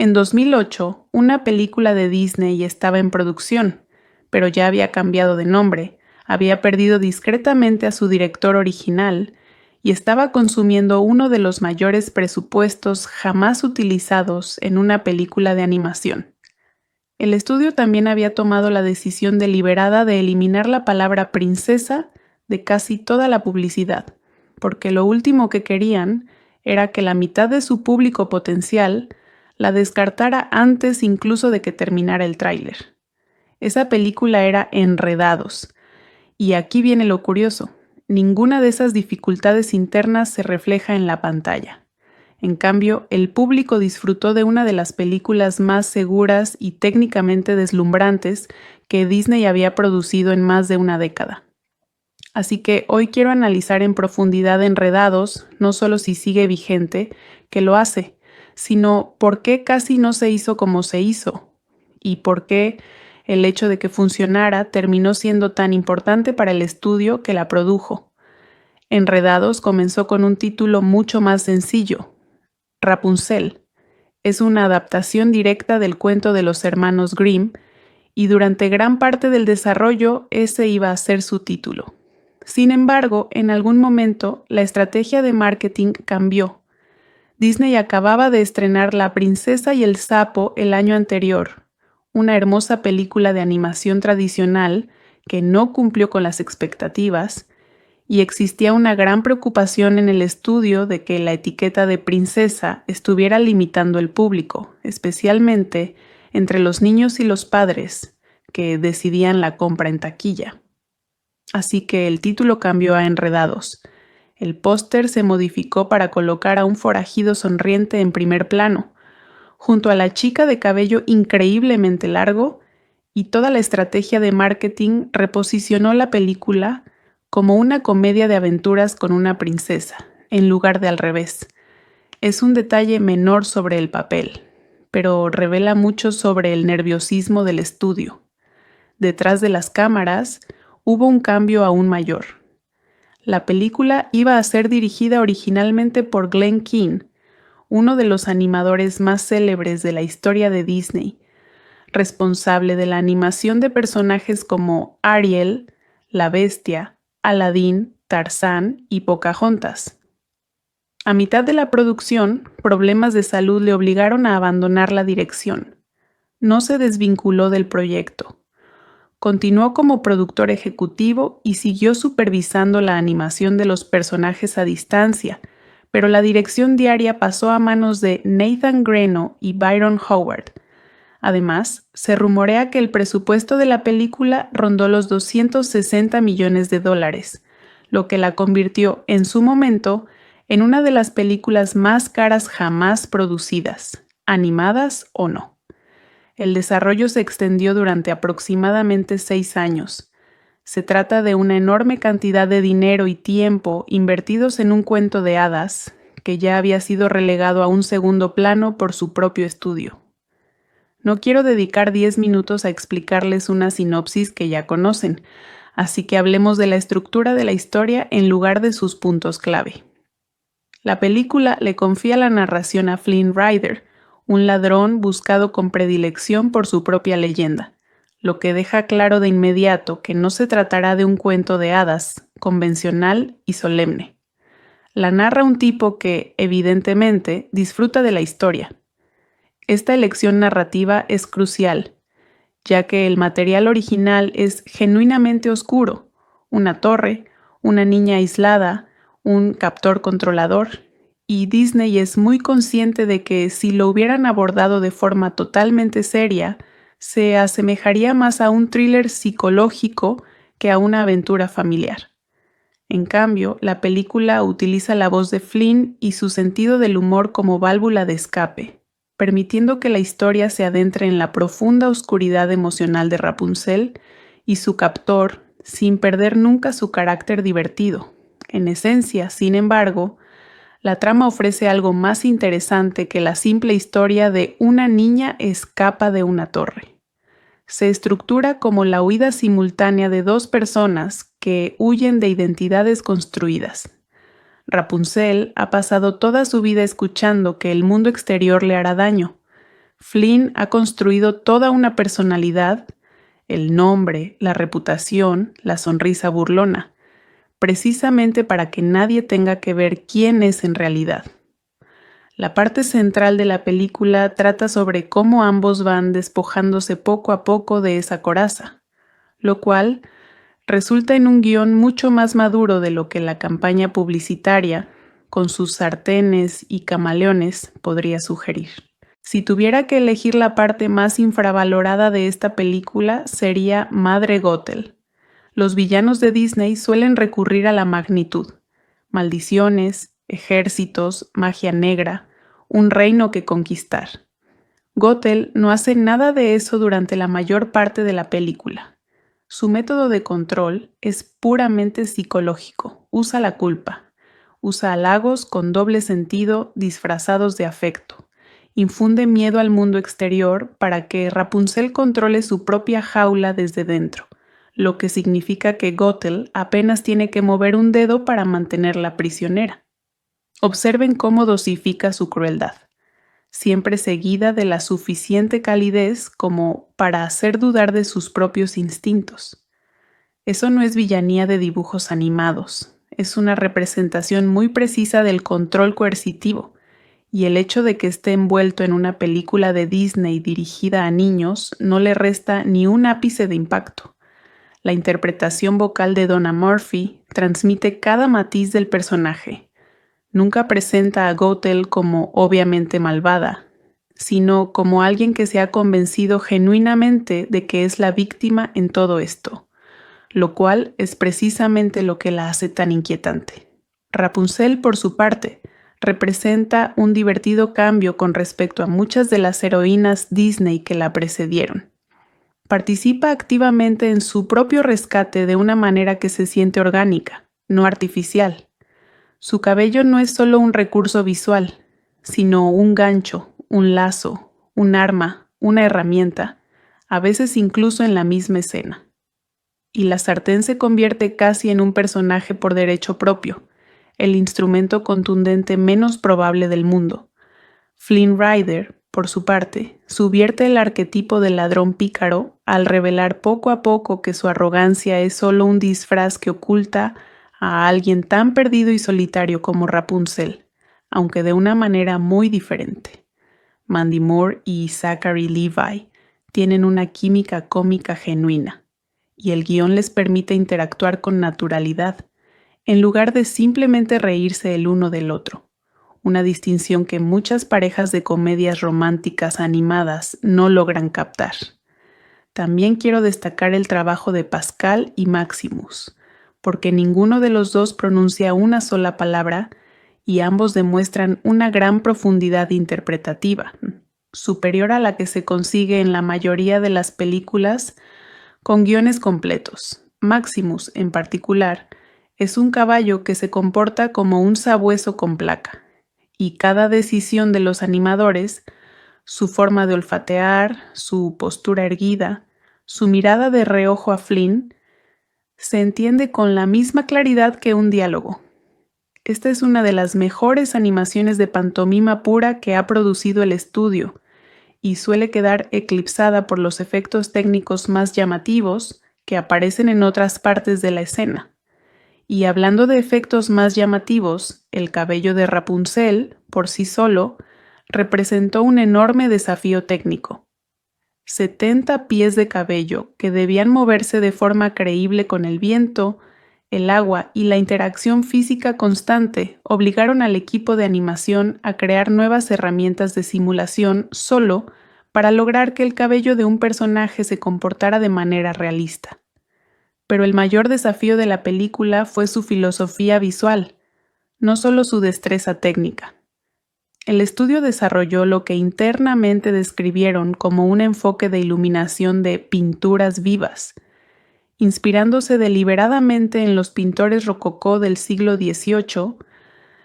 En 2008, una película de Disney estaba en producción, pero ya había cambiado de nombre, había perdido discretamente a su director original y estaba consumiendo uno de los mayores presupuestos jamás utilizados en una película de animación. El estudio también había tomado la decisión deliberada de eliminar la palabra princesa de casi toda la publicidad, porque lo último que querían era que la mitad de su público potencial la descartara antes incluso de que terminara el tráiler. Esa película era Enredados, y aquí viene lo curioso: ninguna de esas dificultades internas se refleja en la pantalla. En cambio, el público disfrutó de una de las películas más seguras y técnicamente deslumbrantes que Disney había producido en más de una década. Así que hoy quiero analizar en profundidad Enredados, no solo si sigue vigente, que lo hace, sino por qué casi no se hizo como se hizo, y por qué el hecho de que funcionara terminó siendo tan importante para el estudio que la produjo. Enredados comenzó con un título mucho más sencillo: Rapunzel. Es una adaptación directa del cuento de los hermanos Grimm, y durante gran parte del desarrollo ese iba a ser su título. Sin embargo, en algún momento la estrategia de marketing cambió. Disney acababa de estrenar La princesa y el sapo el año anterior, una hermosa película de animación tradicional que no cumplió con las expectativas, y existía una gran preocupación en el estudio de que la etiqueta de princesa estuviera limitando el público, especialmente entre los niños y los padres, que decidían la compra en taquilla. Así que el título cambió a Enredados. El póster se modificó para colocar a un forajido sonriente en primer plano, junto a la chica de cabello increíblemente largo, y toda la estrategia de marketing reposicionó la película como una comedia de aventuras con una princesa, en lugar de al revés. Es un detalle menor sobre el papel, pero revela mucho sobre el nerviosismo del estudio. Detrás de las cámaras hubo un cambio aún mayor. La película iba a ser dirigida originalmente por Glen Keane, uno de los animadores más célebres de la historia de Disney, responsable de la animación de personajes como Ariel, La Bestia, Aladín, Tarzán y Pocahontas. A mitad de la producción, problemas de salud le obligaron a abandonar la dirección. No se desvinculó del proyecto. Continuó como productor ejecutivo y siguió supervisando la animación de los personajes a distancia, pero la dirección diaria pasó a manos de Nathan Greno y Byron Howard. Además, se rumorea que el presupuesto de la película rondó los $260 millones, lo que la convirtió en su momento en una de las películas más caras jamás producidas, animadas o no. El desarrollo se extendió durante aproximadamente 6 años. Se trata de una enorme cantidad de dinero y tiempo invertidos en un cuento de hadas que ya había sido relegado a un segundo plano por su propio estudio. No quiero dedicar 10 minutos a explicarles una sinopsis que ya conocen, así que hablemos de la estructura de la historia en lugar de sus puntos clave. La película le confía la narración a Flynn Rider, un ladrón buscado con predilección por su propia leyenda, lo que deja claro de inmediato que no se tratará de un cuento de hadas, convencional y solemne. La narra un tipo que, evidentemente, disfruta de la historia. Esta elección narrativa es crucial, ya que el material original es genuinamente oscuro: una torre, una niña aislada, un captor controlador, y Disney es muy consciente de que si lo hubieran abordado de forma totalmente seria, se asemejaría más a un thriller psicológico que a una aventura familiar. En cambio, la película utiliza la voz de Flynn y su sentido del humor como válvula de escape, permitiendo que la historia se adentre en la profunda oscuridad emocional de Rapunzel y su captor, sin perder nunca su carácter divertido. En esencia, sin embargo, la trama ofrece algo más interesante que la simple historia de una niña escapa de una torre. Se estructura como la huida simultánea de dos personas que huyen de identidades construidas. Rapunzel ha pasado toda su vida escuchando que el mundo exterior le hará daño. Flynn ha construido toda una personalidad, el nombre, la reputación, la sonrisa burlona, precisamente para que nadie tenga que ver quién es en realidad. La parte central de la película trata sobre cómo ambos van despojándose poco a poco de esa coraza, lo cual resulta en un guión mucho más maduro de lo que la campaña publicitaria, con sus sartenes y camaleones, podría sugerir. Si tuviera que elegir la parte más infravalorada de esta película, sería Madre Gothel. Los villanos de Disney suelen recurrir a la magnitud, maldiciones, ejércitos, magia negra, un reino que conquistar. Gothel no hace nada de eso durante la mayor parte de la película. Su método de control es puramente psicológico. Usa la culpa. Usa halagos con doble sentido disfrazados de afecto. Infunde miedo al mundo exterior para que Rapunzel controle su propia jaula desde dentro, lo que significa que Gothel apenas tiene que mover un dedo para mantenerla prisionera. Observen cómo dosifica su crueldad, siempre seguida de la suficiente calidez como para hacer dudar de sus propios instintos. Eso no es villanía de dibujos animados, es una representación muy precisa del control coercitivo, y el hecho de que esté envuelto en una película de Disney dirigida a niños no le resta ni un ápice de impacto. La interpretación vocal de Donna Murphy transmite cada matiz del personaje. Nunca presenta a Gothel como obviamente malvada, sino como alguien que se ha convencido genuinamente de que es la víctima en todo esto, lo cual es precisamente lo que la hace tan inquietante. Rapunzel, por su parte, representa un divertido cambio con respecto a muchas de las heroínas Disney que la precedieron. Participa activamente en su propio rescate de una manera que se siente orgánica, no artificial. Su cabello no es solo un recurso visual, sino un gancho, un lazo, un arma, una herramienta, a veces incluso en la misma escena. Y la sartén se convierte casi en un personaje por derecho propio, el instrumento contundente menos probable del mundo. Flynn Rider, por su parte, subvierte el arquetipo del ladrón pícaro al revelar poco a poco que su arrogancia es solo un disfraz que oculta a alguien tan perdido y solitario como Rapunzel, aunque de una manera muy diferente. Mandy Moore y Zachary Levi tienen una química cómica genuina, y el guión les permite interactuar con naturalidad, en lugar de simplemente reírse el uno del otro, una distinción que muchas parejas de comedias románticas animadas no logran captar. También quiero destacar el trabajo de Pascal y Maximus, porque ninguno de los dos pronuncia una sola palabra y ambos demuestran una gran profundidad interpretativa, superior a la que se consigue en la mayoría de las películas con guiones completos. Maximus, en particular, es un caballo que se comporta como un sabueso con placa, y cada decisión de los animadores, su forma de olfatear, su postura erguida, su mirada de reojo a Flynn, se entiende con la misma claridad que un diálogo. Esta es una de las mejores animaciones de pantomima pura que ha producido el estudio, y suele quedar eclipsada por los efectos técnicos más llamativos que aparecen en otras partes de la escena. Y hablando de efectos más llamativos, el cabello de Rapunzel, por sí solo, representó un enorme desafío técnico. 70 pies de cabello que debían moverse de forma creíble con el viento, el agua y la interacción física constante obligaron al equipo de animación a crear nuevas herramientas de simulación solo para lograr que el cabello de un personaje se comportara de manera realista. Pero el mayor desafío de la película fue su filosofía visual, no solo su destreza técnica. El estudio desarrolló lo que internamente describieron como un enfoque de iluminación de pinturas vivas, inspirándose deliberadamente en los pintores rococó del siglo XVIII.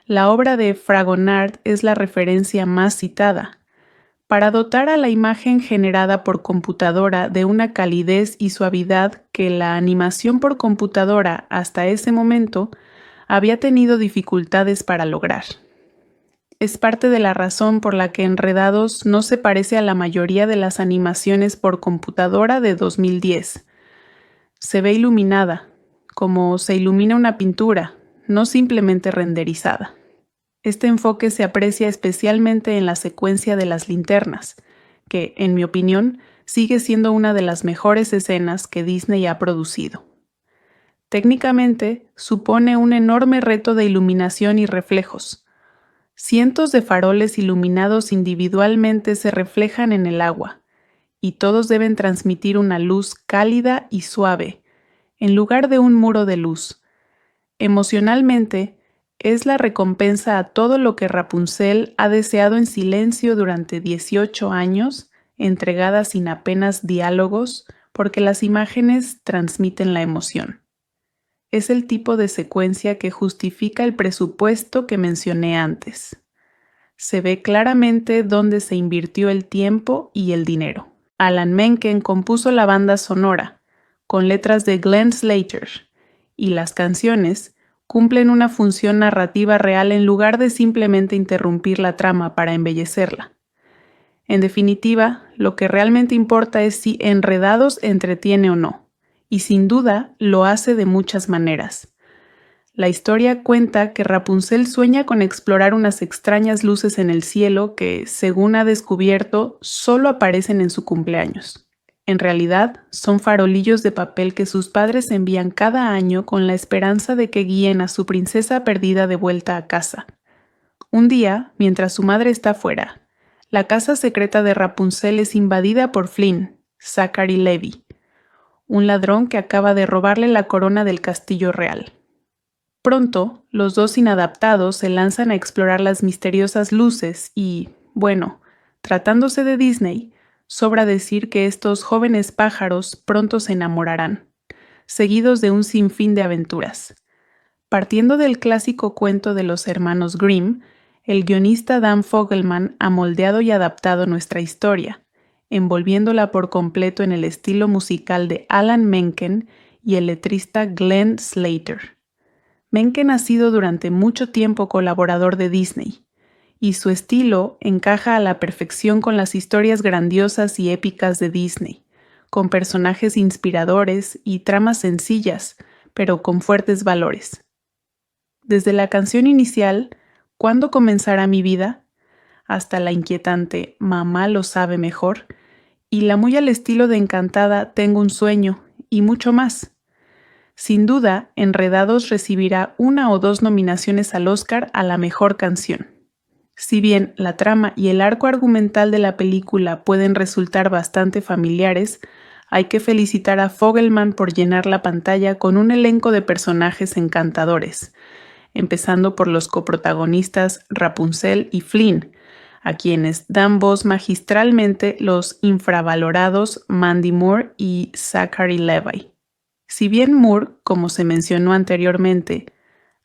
La obra de Fragonard es la referencia más citada, para dotar a la imagen generada por computadora de una calidez y suavidad que la animación por computadora hasta ese momento había tenido dificultades para lograr. Es parte de la razón por la que Enredados no se parece a la mayoría de las animaciones por computadora de 2010. Se ve iluminada, como se ilumina una pintura, no simplemente renderizada. Este enfoque se aprecia especialmente en la secuencia de las linternas, que, en mi opinión, sigue siendo una de las mejores escenas que Disney ha producido. Técnicamente, supone un enorme reto de iluminación y reflejos. Cientos de faroles iluminados individualmente se reflejan en el agua, y todos deben transmitir una luz cálida y suave, en lugar de un muro de luz. Emocionalmente, es la recompensa a todo lo que Rapunzel ha deseado en silencio durante 18 años, entregada sin apenas diálogos, porque las imágenes transmiten la emoción. Es el tipo de secuencia que justifica el presupuesto que mencioné antes. Se ve claramente dónde se invirtió el tiempo y el dinero. Alan Menken compuso la banda sonora, con letras de Glenn Slater, y las canciones cumplen una función narrativa real en lugar de simplemente interrumpir la trama para embellecerla. En definitiva, lo que realmente importa es si Enredados entretiene o no, y sin duda lo hace de muchas maneras. La historia cuenta que Rapunzel sueña con explorar unas extrañas luces en el cielo que, según ha descubierto, solo aparecen en su cumpleaños. En realidad, son farolillos de papel que sus padres envían cada año con la esperanza de que guíen a su princesa perdida de vuelta a casa. Un día, mientras su madre está fuera, la casa secreta de Rapunzel es invadida por Flynn, Zachary Levi, un ladrón que acaba de robarle la corona del castillo real. Pronto, los dos inadaptados se lanzan a explorar las misteriosas luces y, bueno, tratándose de Disney, sobra decir que estos jóvenes pájaros pronto se enamorarán, seguidos de un sinfín de aventuras. Partiendo del clásico cuento de los hermanos Grimm, el guionista Dan Fogelman ha moldeado y adaptado nuestra historia, envolviéndola por completo en el estilo musical de Alan Menken y el letrista Glenn Slater. Menken ha sido durante mucho tiempo colaborador de Disney, y su estilo encaja a la perfección con las historias grandiosas y épicas de Disney, con personajes inspiradores y tramas sencillas, pero con fuertes valores. Desde la canción inicial, ¿Cuándo comenzará mi vida?, hasta la inquietante Mamá lo sabe mejor, y la muy al estilo de Encantada Tengo un sueño, y mucho más. Sin duda, Enredados recibirá 1 o 2 nominaciones al Oscar a la mejor canción. Si bien la trama y el arco argumental de la película pueden resultar bastante familiares, hay que felicitar a Fogelman por llenar la pantalla con un elenco de personajes encantadores, empezando por los coprotagonistas Rapunzel y Flynn, a quienes dan voz magistralmente los infravalorados Mandy Moore y Zachary Levi. Si bien Moore, como se mencionó anteriormente,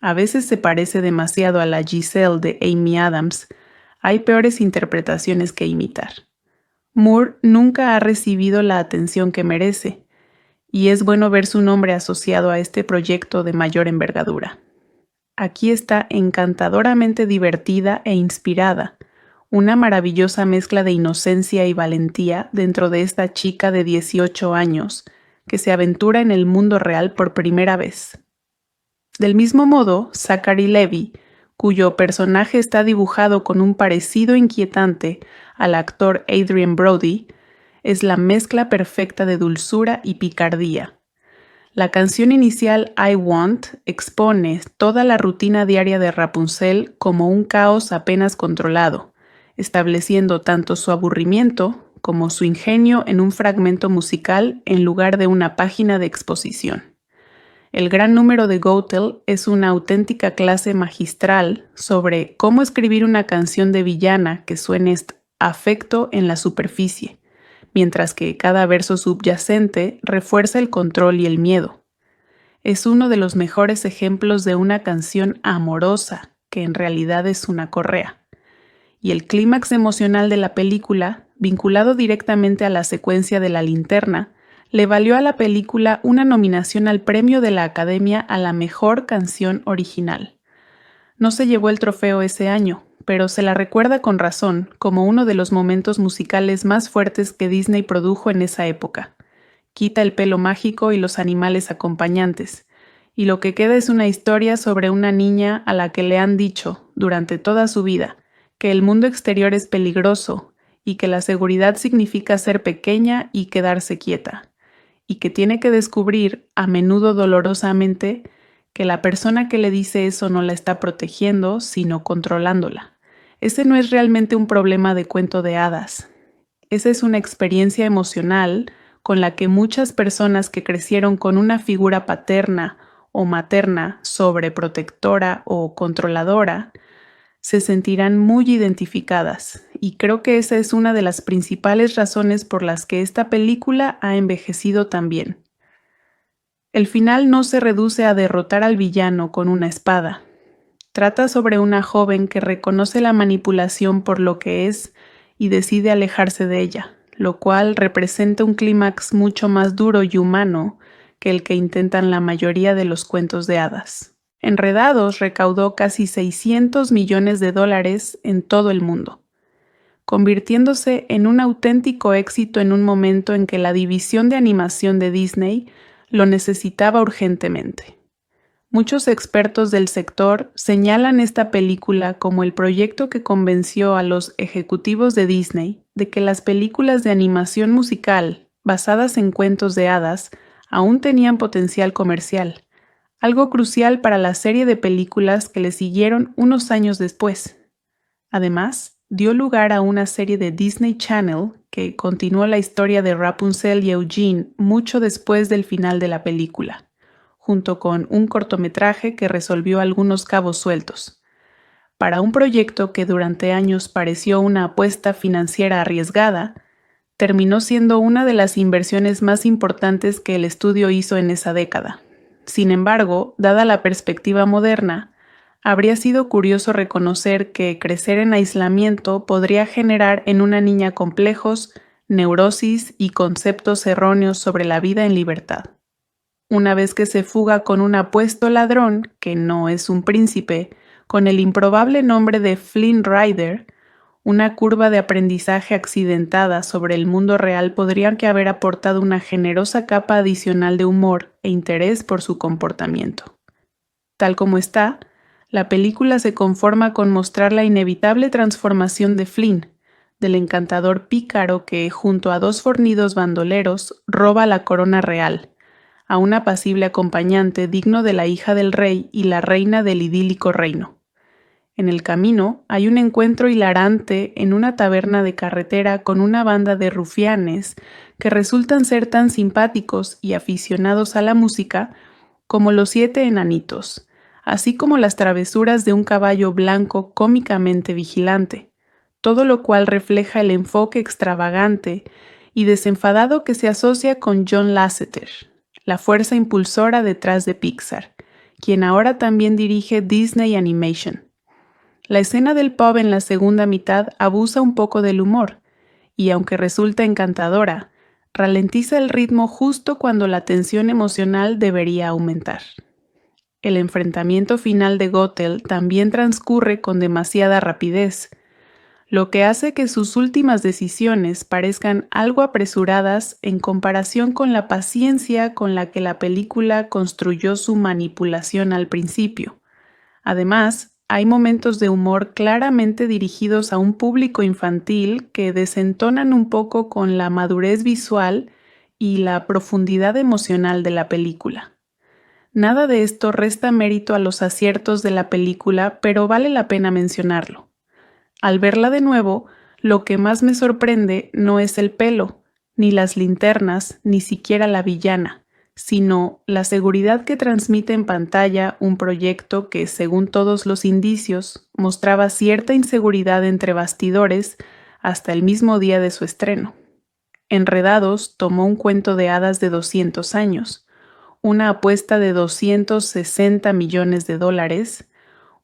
a veces se parece demasiado a la Giselle de Amy Adams, hay peores interpretaciones que imitar. Moore nunca ha recibido la atención que merece, y es bueno ver su nombre asociado a este proyecto de mayor envergadura. Aquí está encantadoramente divertida e inspirada, una maravillosa mezcla de inocencia y valentía dentro de esta chica de 18 años, que se aventura en el mundo real por primera vez. Del mismo modo, Zachary Levi, cuyo personaje está dibujado con un parecido inquietante al actor Adrien Brody, es la mezcla perfecta de dulzura y picardía. La canción inicial I Want expone toda la rutina diaria de Rapunzel como un caos apenas controlado, estableciendo tanto su aburrimiento como su ingenio en un fragmento musical en lugar de una página de exposición. El gran número de Goethel es una auténtica clase magistral sobre cómo escribir una canción de villana que suene afecto en la superficie, mientras que cada verso subyacente refuerza el control y el miedo. Es uno de los mejores ejemplos de una canción amorosa, que en realidad es una correa. Y el clímax emocional de la película, vinculado directamente a la secuencia de la linterna, le valió a la película una nominación al premio de la Academia a la mejor canción original. No se llevó el trofeo ese año, pero se la recuerda con razón como uno de los momentos musicales más fuertes que Disney produjo en esa época. Quita el pelo mágico y los animales acompañantes, y lo que queda es una historia sobre una niña a la que le han dicho, durante toda su vida, que el mundo exterior es peligroso y que la seguridad significa ser pequeña y quedarse quieta, y que tiene que descubrir, a menudo dolorosamente, que la persona que le dice eso no la está protegiendo, sino controlándola. Ese no es realmente un problema de cuento de hadas. Esa es una experiencia emocional con la que muchas personas que crecieron con una figura paterna o materna sobreprotectora o controladora se sentirán muy identificadas, y creo que esa es una de las principales razones por las que esta película ha envejecido tan bien. El final no se reduce a derrotar al villano con una espada. Trata sobre una joven que reconoce la manipulación por lo que es y decide alejarse de ella, lo cual representa un clímax mucho más duro y humano que el que intentan la mayoría de los cuentos de hadas. Enredados recaudó casi $600 millones en todo el mundo, convirtiéndose en un auténtico éxito en un momento en que la división de animación de Disney lo necesitaba urgentemente. Muchos expertos del sector señalan esta película como el proyecto que convenció a los ejecutivos de Disney de que las películas de animación musical basadas en cuentos de hadas aún tenían potencial comercial, algo crucial para la serie de películas que le siguieron unos años después. Además, dio lugar a una serie de Disney Channel que continuó la historia de Rapunzel y Eugene mucho después del final de la película, junto con un cortometraje que resolvió algunos cabos sueltos. Para un proyecto que durante años pareció una apuesta financiera arriesgada, terminó siendo una de las inversiones más importantes que el estudio hizo en esa década. Sin embargo, dada la perspectiva moderna, habría sido curioso reconocer que crecer en aislamiento podría generar en una niña complejos, neurosis y conceptos erróneos sobre la vida en libertad. Una vez que se fuga con un apuesto ladrón, que no es un príncipe, con el improbable nombre de Flynn Rider, una curva de aprendizaje accidentada sobre el mundo real podría que haber aportado una generosa capa adicional de humor e interés por su comportamiento. Tal como está, la película se conforma con mostrar la inevitable transformación de Flynn, del encantador pícaro que, junto a dos fornidos bandoleros, roba la corona real, a un apacible acompañante digno de la hija del rey y la reina del idílico reino. En el camino hay un encuentro hilarante en una taberna de carretera con una banda de rufianes que resultan ser tan simpáticos y aficionados a la música como los 7 enanitos, así como las travesuras de un caballo blanco cómicamente vigilante, todo lo cual refleja el enfoque extravagante y desenfadado que se asocia con John Lasseter, la fuerza impulsora detrás de Pixar, quien ahora también dirige Disney Animation. La escena del pub en la segunda mitad abusa un poco del humor, y aunque resulta encantadora, ralentiza el ritmo justo cuando la tensión emocional debería aumentar. El enfrentamiento final de Gothel también transcurre con demasiada rapidez, lo que hace que sus últimas decisiones parezcan algo apresuradas en comparación con la paciencia con la que la película construyó su manipulación al principio. Además, hay momentos de humor claramente dirigidos a un público infantil que desentonan un poco con la madurez visual y la profundidad emocional de la película. Nada de esto resta mérito a los aciertos de la película, pero vale la pena mencionarlo. Al verla de nuevo, lo que más me sorprende no es el pelo, ni las linternas, ni siquiera la villana, sino la seguridad que transmite en pantalla un proyecto que, según todos los indicios, mostraba cierta inseguridad entre bastidores hasta el mismo día de su estreno. Enredados tomó un cuento de hadas de 200 años, una apuesta de $260 millones,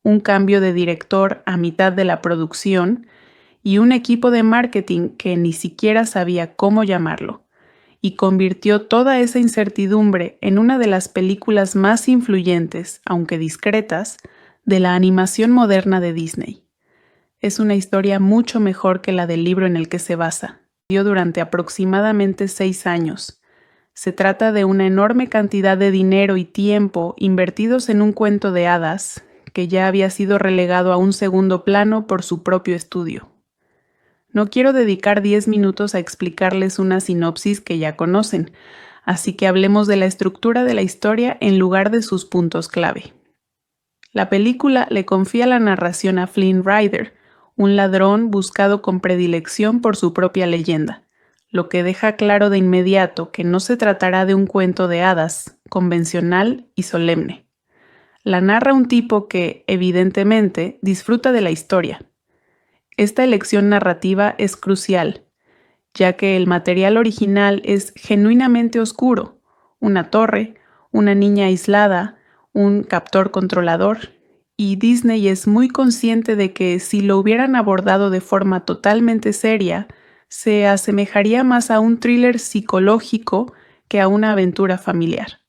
un cambio de director a mitad de la producción y un equipo de marketing que ni siquiera sabía cómo llamarlo, y convirtió toda esa incertidumbre en una de las películas más influyentes, aunque discretas, de la animación moderna de Disney. es una historia mucho mejor que la del libro en el que se basa. Dio durante aproximadamente 6 años. Se trata de una enorme cantidad de dinero y tiempo invertidos en un cuento de hadas que ya había sido relegado a un segundo plano por su propio estudio. No quiero dedicar 10 minutos a explicarles una sinopsis que ya conocen, así que hablemos de la estructura de la historia en lugar de sus puntos clave. La película le confía la narración a Flynn Rider, un ladrón buscado con predilección por su propia leyenda, lo que deja claro de inmediato que no se tratará de un cuento de hadas, convencional y solemne. La narra un tipo que, evidentemente, disfruta de la historia. Esta elección narrativa es crucial, ya que el material original es genuinamente oscuro: una torre, una niña aislada, un captor controlador, y Disney es muy consciente de que si lo hubieran abordado de forma totalmente seria, se asemejaría más a un thriller psicológico que a una aventura familiar.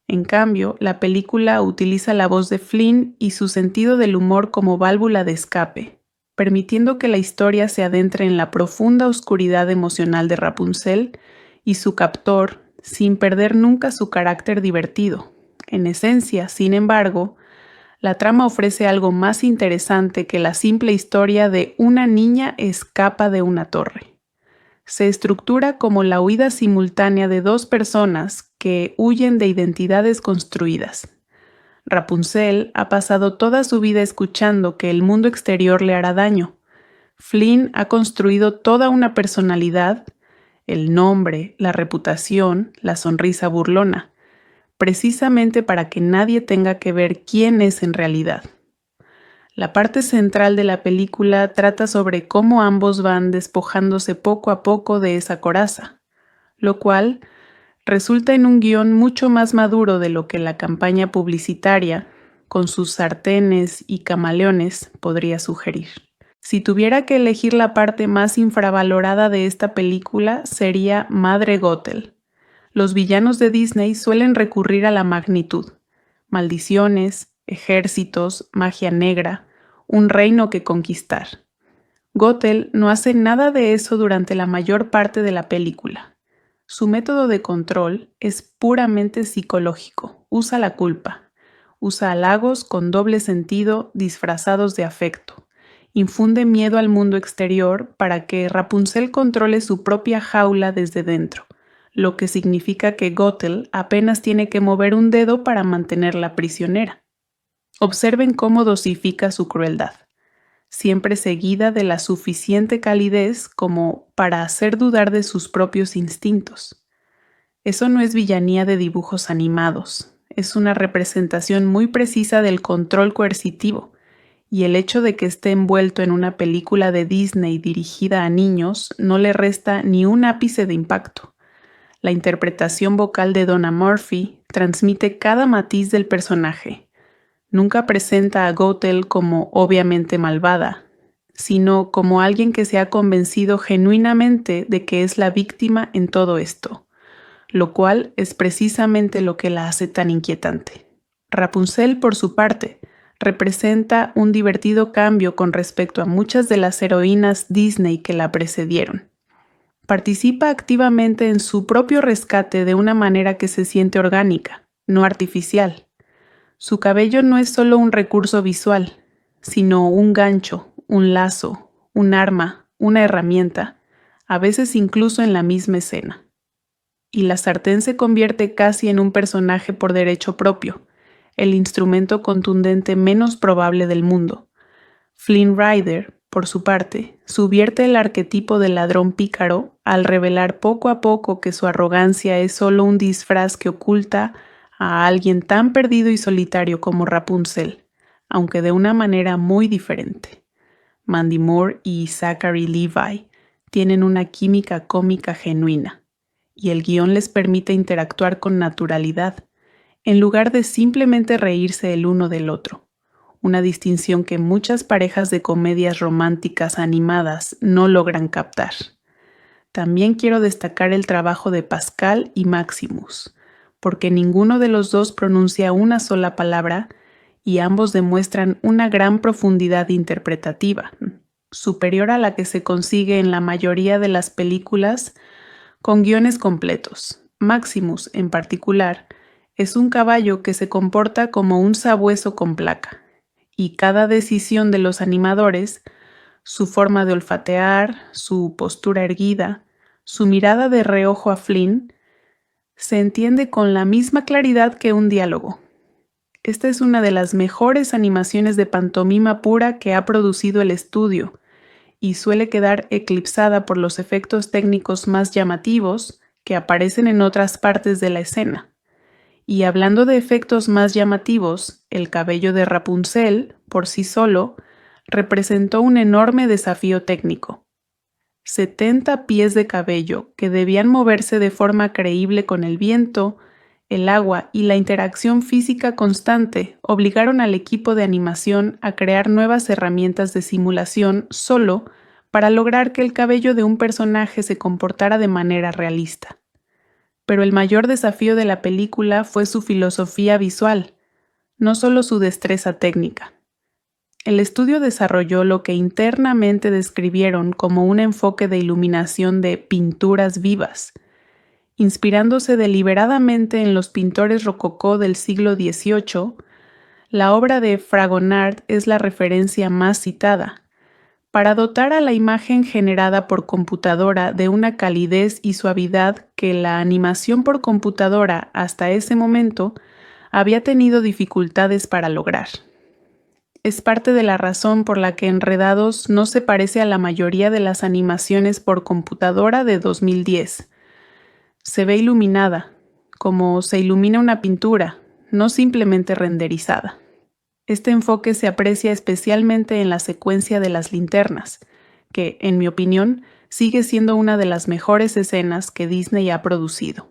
En cambio, la película utiliza la voz de Flynn y su sentido del humor como válvula de escape, permitiendo que la historia se adentre en la profunda oscuridad emocional de Rapunzel y su captor, sin perder nunca su carácter divertido. En esencia, sin embargo, la trama ofrece algo más interesante que la simple historia de una niña escapa de una torre. Se estructura como la huida simultánea de dos personas que huyen de identidades construidas. Rapunzel ha pasado toda su vida escuchando que el mundo exterior le hará daño. Flynn ha construido toda una personalidad, el nombre, la reputación, la sonrisa burlona, precisamente para que nadie tenga que ver quién es en realidad. La parte central de la película trata sobre cómo ambos van despojándose poco a poco de esa coraza, lo cual resulta en un guión mucho más maduro de lo que la campaña publicitaria, con sus sartenes y camaleones, podría sugerir. Si tuviera que elegir la parte más infravalorada de esta película, sería Madre Gothel. Los villanos de Disney suelen recurrir a la magnitud: maldiciones, ejércitos, magia negra, un reino que conquistar. Gothel no hace nada de eso durante la mayor parte de la película. Su método de control es puramente psicológico. Usa la culpa. Usa halagos con doble sentido disfrazados de afecto. Infunde miedo al mundo exterior para que Rapunzel controle su propia jaula desde dentro, lo que significa que Gothel apenas tiene que mover un dedo para mantenerla prisionera. Observen cómo dosifica su crueldad, siempre seguida de la suficiente calidez como para hacer dudar de sus propios instintos. Eso no es villanía de dibujos animados, es una representación muy precisa del control coercitivo, y el hecho de que esté envuelto en una película de Disney dirigida a niños no le resta ni un ápice de impacto. La interpretación vocal de Donna Murphy transmite cada matiz del personaje. Nunca presenta a Gothel como obviamente malvada, sino como alguien que se ha convencido genuinamente de que es la víctima en todo esto, lo cual es precisamente lo que la hace tan inquietante. Rapunzel, por su parte, representa un divertido cambio con respecto a muchas de las heroínas Disney que la precedieron. Participa activamente en su propio rescate de una manera que se siente orgánica, no artificial. Su cabello no es solo un recurso visual, sino un gancho, un lazo, un arma, una herramienta, a veces incluso en la misma escena. Y la sartén se convierte casi en un personaje por derecho propio, el instrumento contundente menos probable del mundo. Flynn Rider, por su parte, subvierte el arquetipo del ladrón pícaro al revelar poco a poco que su arrogancia es solo un disfraz que oculta a alguien tan perdido y solitario como Rapunzel, aunque de una manera muy diferente. Mandy Moore y Zachary Levi tienen una química cómica genuina, y el guión les permite interactuar con naturalidad, en lugar de simplemente reírse el uno del otro, una distinción que muchas parejas de comedias románticas animadas no logran captar. También quiero destacar el trabajo de Pascal y Maximus, porque ninguno de los dos pronuncia una sola palabra y ambos demuestran una gran profundidad interpretativa. superior a la que se consigue en la mayoría de las películas con guiones completos. Maximus, en particular, es un caballo que se comporta como un sabueso con placa, y cada decisión de los animadores, su forma de olfatear, su postura erguida, su mirada de reojo a Flynn, se entiende con la misma claridad que un diálogo. Esta es una de las mejores animaciones de pantomima pura que ha producido el estudio y suele quedar eclipsada por los efectos técnicos más llamativos que aparecen en otras partes de la escena. Y hablando de efectos más llamativos, el cabello de Rapunzel, por sí solo, representó un enorme desafío técnico. 70 pies de cabello que debían moverse de forma creíble con el viento, el agua y la interacción física constante obligaron al equipo de animación a crear nuevas herramientas de simulación solo para lograr que el cabello de un personaje se comportara de manera realista. Pero el mayor desafío de la película fue su filosofía visual, no solo su destreza técnica. El estudio desarrolló lo que internamente describieron como un enfoque de iluminación de pinturas vivas, inspirándose deliberadamente en los pintores rococó del siglo XVIII. La obra de Fragonard es la referencia más citada, para dotar a la imagen generada por computadora de una calidez y suavidad que la animación por computadora hasta ese momento había tenido dificultades para lograr. Es parte de la razón por la que Enredados no se parece a la mayoría de las animaciones por computadora de 2010. Se ve iluminada, como se ilumina una pintura, no simplemente renderizada. Este enfoque se aprecia especialmente en la secuencia de las linternas, que, en mi opinión, sigue siendo una de las mejores escenas que Disney ha producido.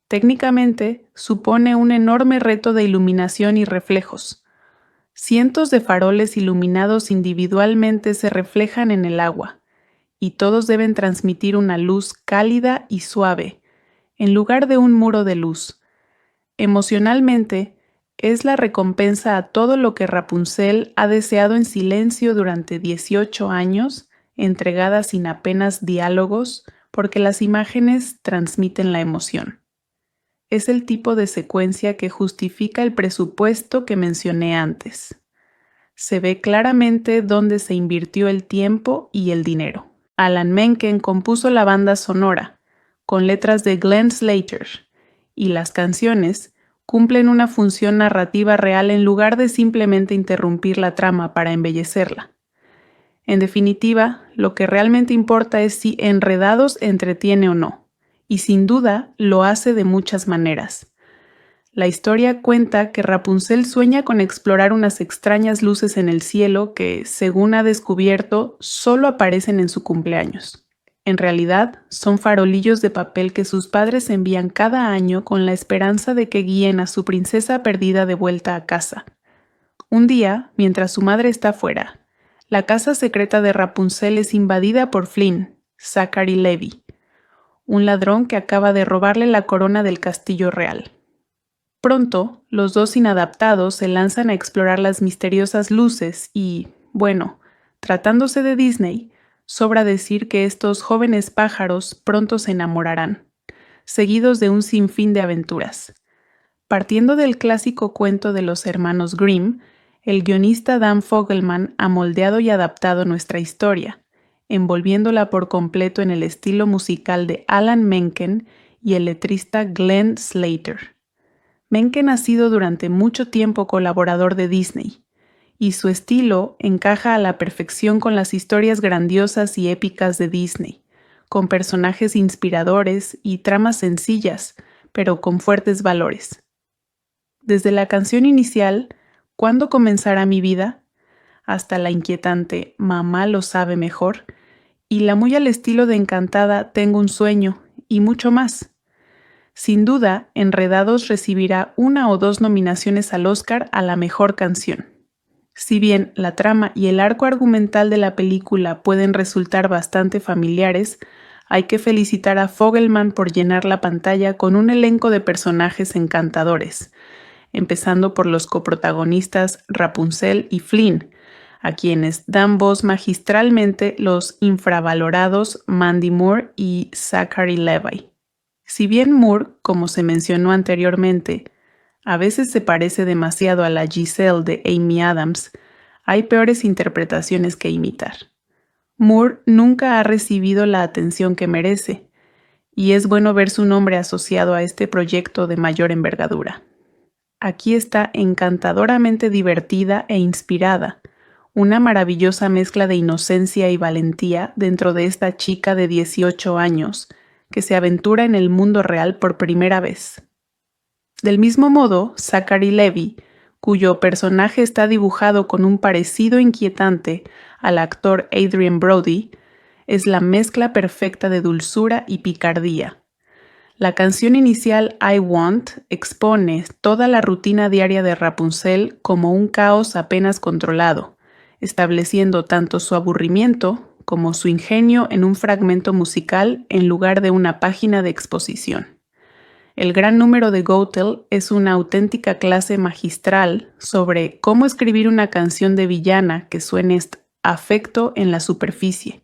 Técnicamente, supone un enorme reto de iluminación y reflejos. Cientos de faroles iluminados individualmente se reflejan en el agua, y todos deben transmitir una luz cálida y suave, en lugar de un muro de luz. Emocionalmente, es la recompensa a todo lo que Rapunzel ha deseado en silencio durante 18 años, entregada sin apenas diálogos, porque las imágenes transmiten la emoción. Es el tipo de secuencia que justifica el presupuesto que mencioné antes. Se ve claramente dónde se invirtió el tiempo y el dinero. Alan Menken compuso la banda sonora, con letras de Glenn Slater, y las canciones cumplen una función narrativa real en lugar de simplemente interrumpir la trama para embellecerla. En definitiva, lo que realmente importa es si Enredados entretiene o no, y sin duda lo hace de muchas maneras. La historia cuenta que Rapunzel sueña con explorar unas extrañas luces en el cielo que, según ha descubierto, solo aparecen en su cumpleaños. En realidad, son farolillos de papel que sus padres envían cada año con la esperanza de que guíen a su princesa perdida de vuelta a casa. Un día, mientras su madre está fuera, la casa secreta de Rapunzel es invadida por Flynn, Zachary Levi, un ladrón que acaba de robarle la corona del castillo real. Pronto, los dos inadaptados se lanzan a explorar las misteriosas luces y, bueno, tratándose de Disney, sobra decir que estos jóvenes pájaros pronto se enamorarán, seguidos de un sinfín de aventuras. Partiendo del clásico cuento de los hermanos Grimm, el guionista Dan Fogelman ha moldeado y adaptado nuestra historia, envolviéndola por completo en el estilo musical de Alan Menken y el letrista Glenn Slater. Menken ha sido durante mucho tiempo colaborador de Disney, y su estilo encaja a la perfección con las historias grandiosas y épicas de Disney, con personajes inspiradores y tramas sencillas, pero con fuertes valores. Desde la canción inicial, ¿Cuándo comenzará mi vida?, hasta la inquietante Mamá lo sabe mejor, y la muy al estilo de Encantada Tengo un sueño, y mucho más. Sin duda, Enredados recibirá 1 o 2 nominaciones al Oscar a la mejor canción. Si bien la trama y el arco argumental de la película pueden resultar bastante familiares, hay que felicitar a Fogelman por llenar la pantalla con un elenco de personajes encantadores, empezando por los coprotagonistas Rapunzel y Flynn, a quienes dan voz magistralmente los infravalorados Mandy Moore y Zachary Levi. Si bien Moore, como se mencionó anteriormente, a veces se parece demasiado a la Giselle de Amy Adams, hay peores interpretaciones que imitar. Moore nunca ha recibido la atención que merece, y es bueno ver su nombre asociado a este proyecto de mayor envergadura. Aquí está encantadoramente divertida e inspirada, una maravillosa mezcla de inocencia y valentía dentro de esta chica de 18 años que se aventura en el mundo real por primera vez. Del mismo modo, Zachary Levi, cuyo personaje está dibujado con un parecido inquietante al actor Adrien Brody, es la mezcla perfecta de dulzura y picardía. La canción inicial I Want expone toda la rutina diaria de Rapunzel como un caos apenas controlado, estableciendo tanto su aburrimiento como su ingenio en un fragmento musical en lugar de una página de exposición. El gran número de Goethel es una auténtica clase magistral sobre cómo escribir una canción de villana que suene afecto en la superficie,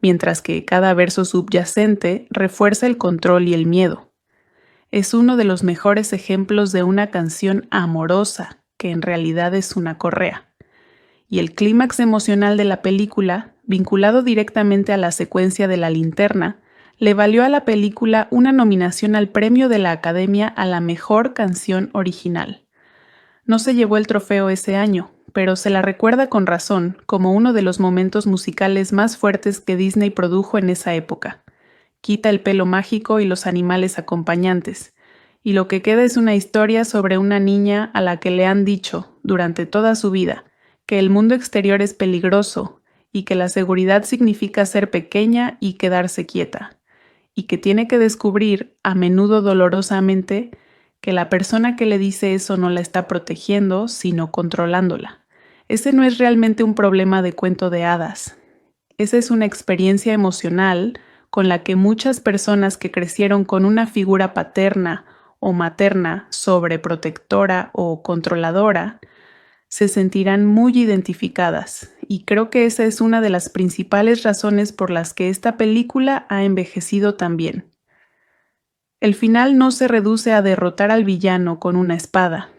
mientras que cada verso subyacente refuerza el control y el miedo. Es uno de los mejores ejemplos de una canción amorosa, que en realidad es una correa. Y el clímax emocional de la película, vinculado directamente a la secuencia de la linterna, le valió a la película una nominación al premio de la Academia a la mejor canción original. No se llevó el trofeo ese año, pero se la recuerda con razón como uno de los momentos musicales más fuertes que Disney produjo en esa época. Quita el pelo mágico y los animales acompañantes, y lo que queda es una historia sobre una niña a la que le han dicho, durante toda su vida, que el mundo exterior es peligroso y que la seguridad significa ser pequeña y quedarse quieta, y que tiene que descubrir, a menudo dolorosamente, que la persona que le dice eso no la está protegiendo, sino controlándola. Ese no es realmente un problema de cuento de hadas. Esa es una experiencia emocional con la que muchas personas que crecieron con una figura paterna o materna sobreprotectora o controladora se sentirán muy identificadas, y creo que esa es una de las principales razones por las que esta película ha envejecido tan bien. El final no se reduce a derrotar al villano con una espada.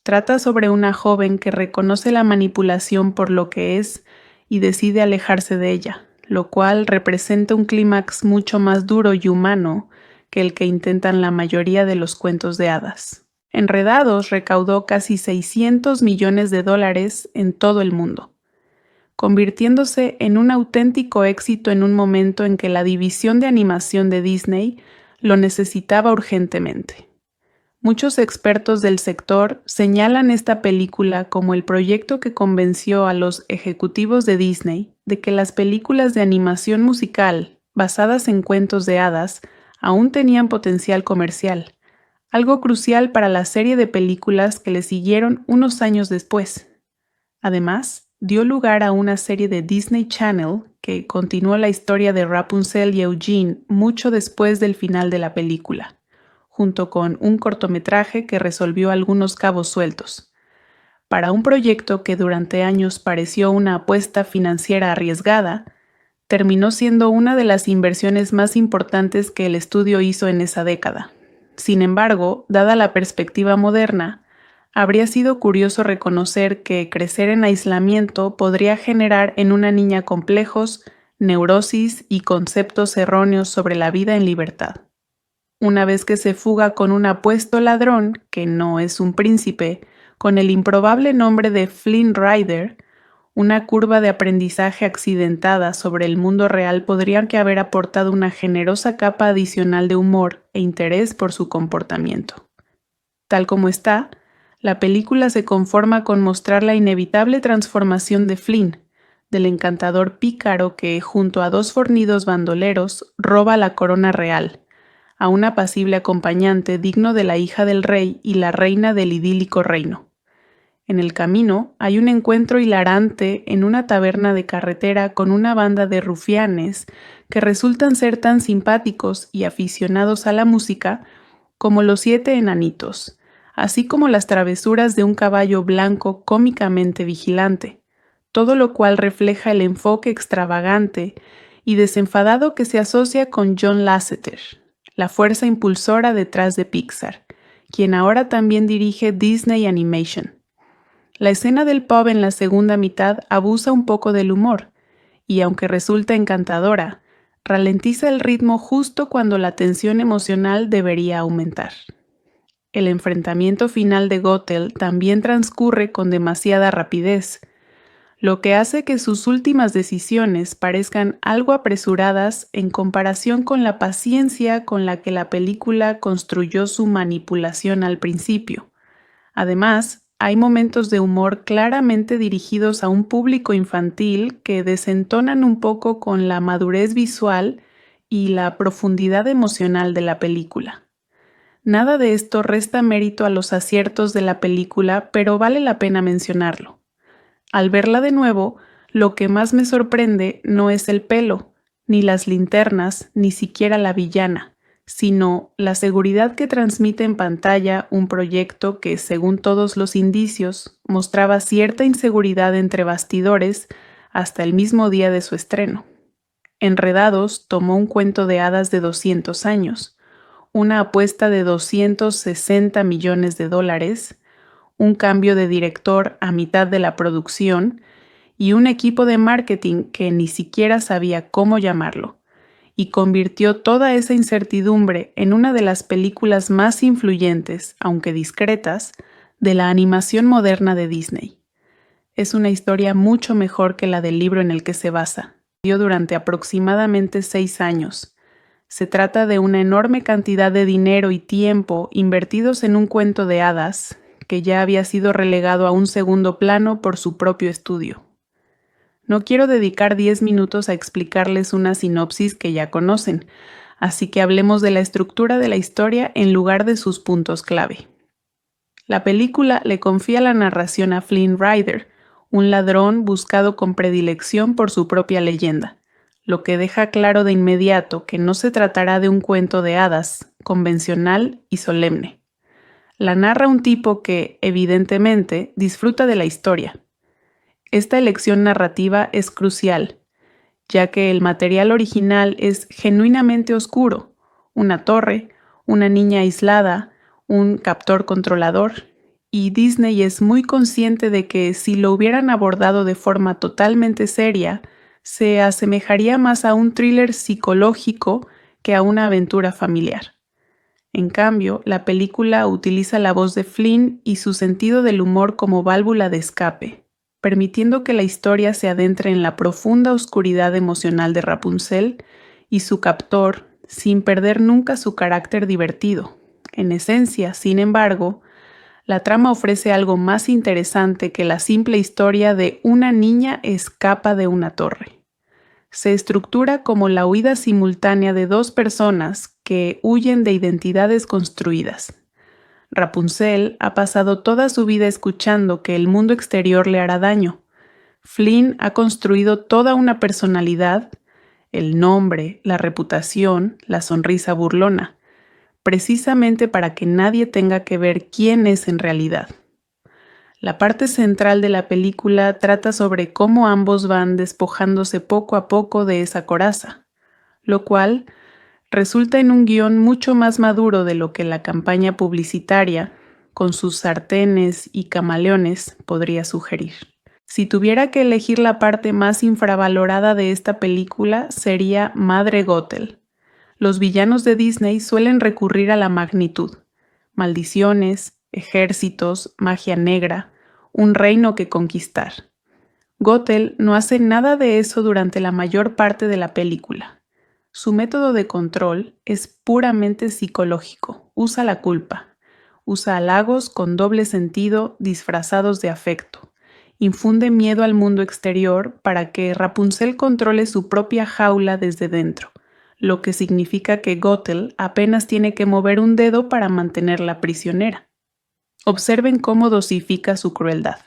Trata sobre una joven que reconoce la manipulación por lo que es y decide alejarse de ella, lo cual representa un clímax mucho más duro y humano que el que intentan la mayoría de los cuentos de hadas. Enredados recaudó casi $600 millones en todo el mundo, convirtiéndose en un auténtico éxito en un momento en que la división de animación de Disney lo necesitaba urgentemente. Muchos expertos del sector señalan esta película como el proyecto que convenció a los ejecutivos de Disney de que las películas de animación musical basadas en cuentos de hadas aún tenían potencial comercial, algo crucial para la serie de películas que le siguieron unos años después. Además, dio lugar a una serie de Disney Channel que continuó la historia de Rapunzel y Eugene mucho después del final de la película, junto con un cortometraje que resolvió algunos cabos sueltos. Para un proyecto que durante años pareció una apuesta financiera arriesgada, terminó siendo una de las inversiones más importantes que el estudio hizo en esa década. Sin embargo, dada la perspectiva moderna, habría sido curioso reconocer que crecer en aislamiento podría generar en una niña complejos, neurosis y conceptos erróneos sobre la vida en libertad. Una vez que se fuga con un apuesto ladrón, que no es un príncipe, con el improbable nombre de Flynn Rider, una curva de aprendizaje accidentada sobre el mundo real podría que haber aportado una generosa capa adicional de humor e interés por su comportamiento. Tal como está, la película se conforma con mostrar la inevitable transformación de Flynn, del encantador pícaro que, junto a dos fornidos bandoleros, roba la corona real, a un apacible acompañante digno de la hija del rey y la reina del idílico reino. En el camino hay un encuentro hilarante en una taberna de carretera con una banda de rufianes que resultan ser tan simpáticos y aficionados a la música como los 7 enanitos, así como las travesuras de un caballo blanco cómicamente vigilante, todo lo cual refleja el enfoque extravagante y desenfadado que se asocia con John Lasseter, la fuerza impulsora detrás de Pixar, quien ahora también dirige Disney Animation. La escena del pub en la segunda mitad abusa un poco del humor, y aunque resulta encantadora, ralentiza el ritmo justo cuando la tensión emocional debería aumentar. El enfrentamiento final de Gothel también transcurre con demasiada rapidez, lo que hace que sus últimas decisiones parezcan algo apresuradas en comparación con la paciencia con la que la película construyó su manipulación al principio. Además, hay momentos de humor claramente dirigidos a un público infantil que desentonan un poco con la madurez visual y la profundidad emocional de la película. Nada de esto resta mérito a los aciertos de la película, pero vale la pena mencionarlo. Al verla de nuevo, lo que más me sorprende no es el pelo, ni las linternas, ni siquiera la villana, sino la seguridad que transmite en pantalla un proyecto que, según todos los indicios, mostraba cierta inseguridad entre bastidores hasta el mismo día de su estreno. Enredados tomó un cuento de hadas de 200 años, una apuesta de $260 millones, un cambio de director a mitad de la producción y un equipo de marketing que ni siquiera sabía cómo llamarlo, y convirtió toda esa incertidumbre en una de las películas más influyentes, aunque discretas, de la animación moderna de Disney. Es una historia mucho mejor que la del libro en el que se basa. Dio durante aproximadamente 6 años. Se trata de una enorme cantidad de dinero y tiempo invertidos en un cuento de hadas que ya había sido relegado a un segundo plano por su propio estudio. No quiero dedicar 10 minutos a explicarles una sinopsis que ya conocen, así que hablemos de la estructura de la historia en lugar de sus puntos clave. La película le confía la narración a Flynn Rider, un ladrón buscado con predilección por su propia leyenda, lo que deja claro de inmediato que no se tratará de un cuento de hadas, convencional y solemne. La narra un tipo que, evidentemente, disfruta de la historia. Esta elección narrativa es crucial, ya que el material original es genuinamente oscuro: una torre, una niña aislada, un captor controlador, y Disney es muy consciente de que si lo hubieran abordado de forma totalmente seria, se asemejaría más a un thriller psicológico que a una aventura familiar. En cambio, la película utiliza la voz de Flynn y su sentido del humor como válvula de escape, permitiendo que la historia se adentre en la profunda oscuridad emocional de Rapunzel y su captor, sin perder nunca su carácter divertido. En esencia, sin embargo, la trama ofrece algo más interesante que la simple historia de una niña escapa de una torre. Se estructura como la huida simultánea de dos personas que huyen de identidades construidas. Rapunzel ha pasado toda su vida escuchando que el mundo exterior le hará daño. Flynn ha construido toda una personalidad, el nombre, la reputación, la sonrisa burlona, precisamente para que nadie tenga que ver quién es en realidad. La parte central de la película trata sobre cómo ambos van despojándose poco a poco de esa coraza, lo cual resulta en un guión mucho más maduro de lo que la campaña publicitaria, con sus sartenes y camaleones, podría sugerir. Si tuviera que elegir la parte más infravalorada de esta película, sería Madre Gothel. Los villanos de Disney suelen recurrir a la magnitud: maldiciones, ejércitos, magia negra, un reino que conquistar. Gothel no hace nada de eso durante la mayor parte de la película. Su método de control es puramente psicológico. Usa la culpa. Usa halagos con doble sentido disfrazados de afecto. Infunde miedo al mundo exterior para que Rapunzel controle su propia jaula desde dentro, lo que significa que Gothel apenas tiene que mover un dedo para mantenerla prisionera. Observen cómo dosifica su crueldad,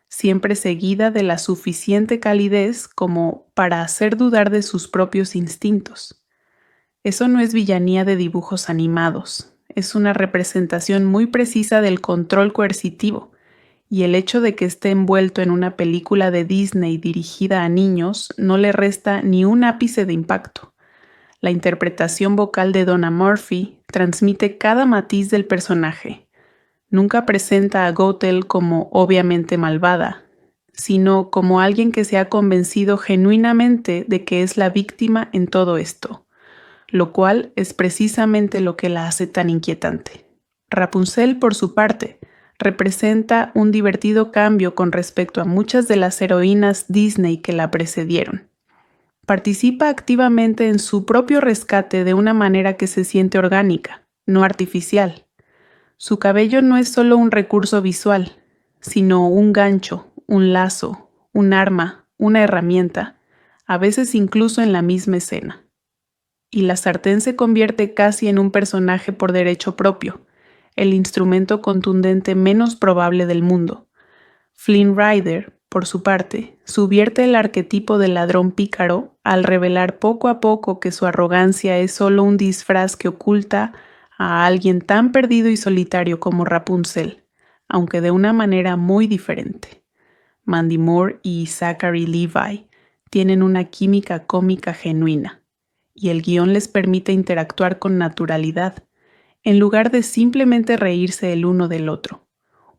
siempre seguida de la suficiente calidez como para hacer dudar de sus propios instintos. Eso no es villanía de dibujos animados, es una representación muy precisa del control coercitivo, y el hecho de que esté envuelto en una película de Disney dirigida a niños no le resta ni un ápice de impacto. La interpretación vocal de Donna Murphy transmite cada matiz del personaje. Nunca presenta a Gothel como obviamente malvada, sino como alguien que se ha convencido genuinamente de que es la víctima en todo esto, lo cual es precisamente lo que la hace tan inquietante. Rapunzel, por su parte, representa un divertido cambio con respecto a muchas de las heroínas Disney que la precedieron. Participa activamente en su propio rescate de una manera que se siente orgánica, no artificial. Su cabello no es solo un recurso visual, sino un gancho, un lazo, un arma, una herramienta, a veces incluso en la misma escena. Y la sartén se convierte casi en un personaje por derecho propio, el instrumento contundente menos probable del mundo. Flynn Rider, por su parte, subvierte el arquetipo del ladrón pícaro al revelar poco a poco que su arrogancia es solo un disfraz que oculta a alguien tan perdido y solitario como Rapunzel, aunque de una manera muy diferente. Mandy Moore y Zachary Levi tienen una química cómica genuina, y el guión les permite interactuar con naturalidad, en lugar de simplemente reírse el uno del otro,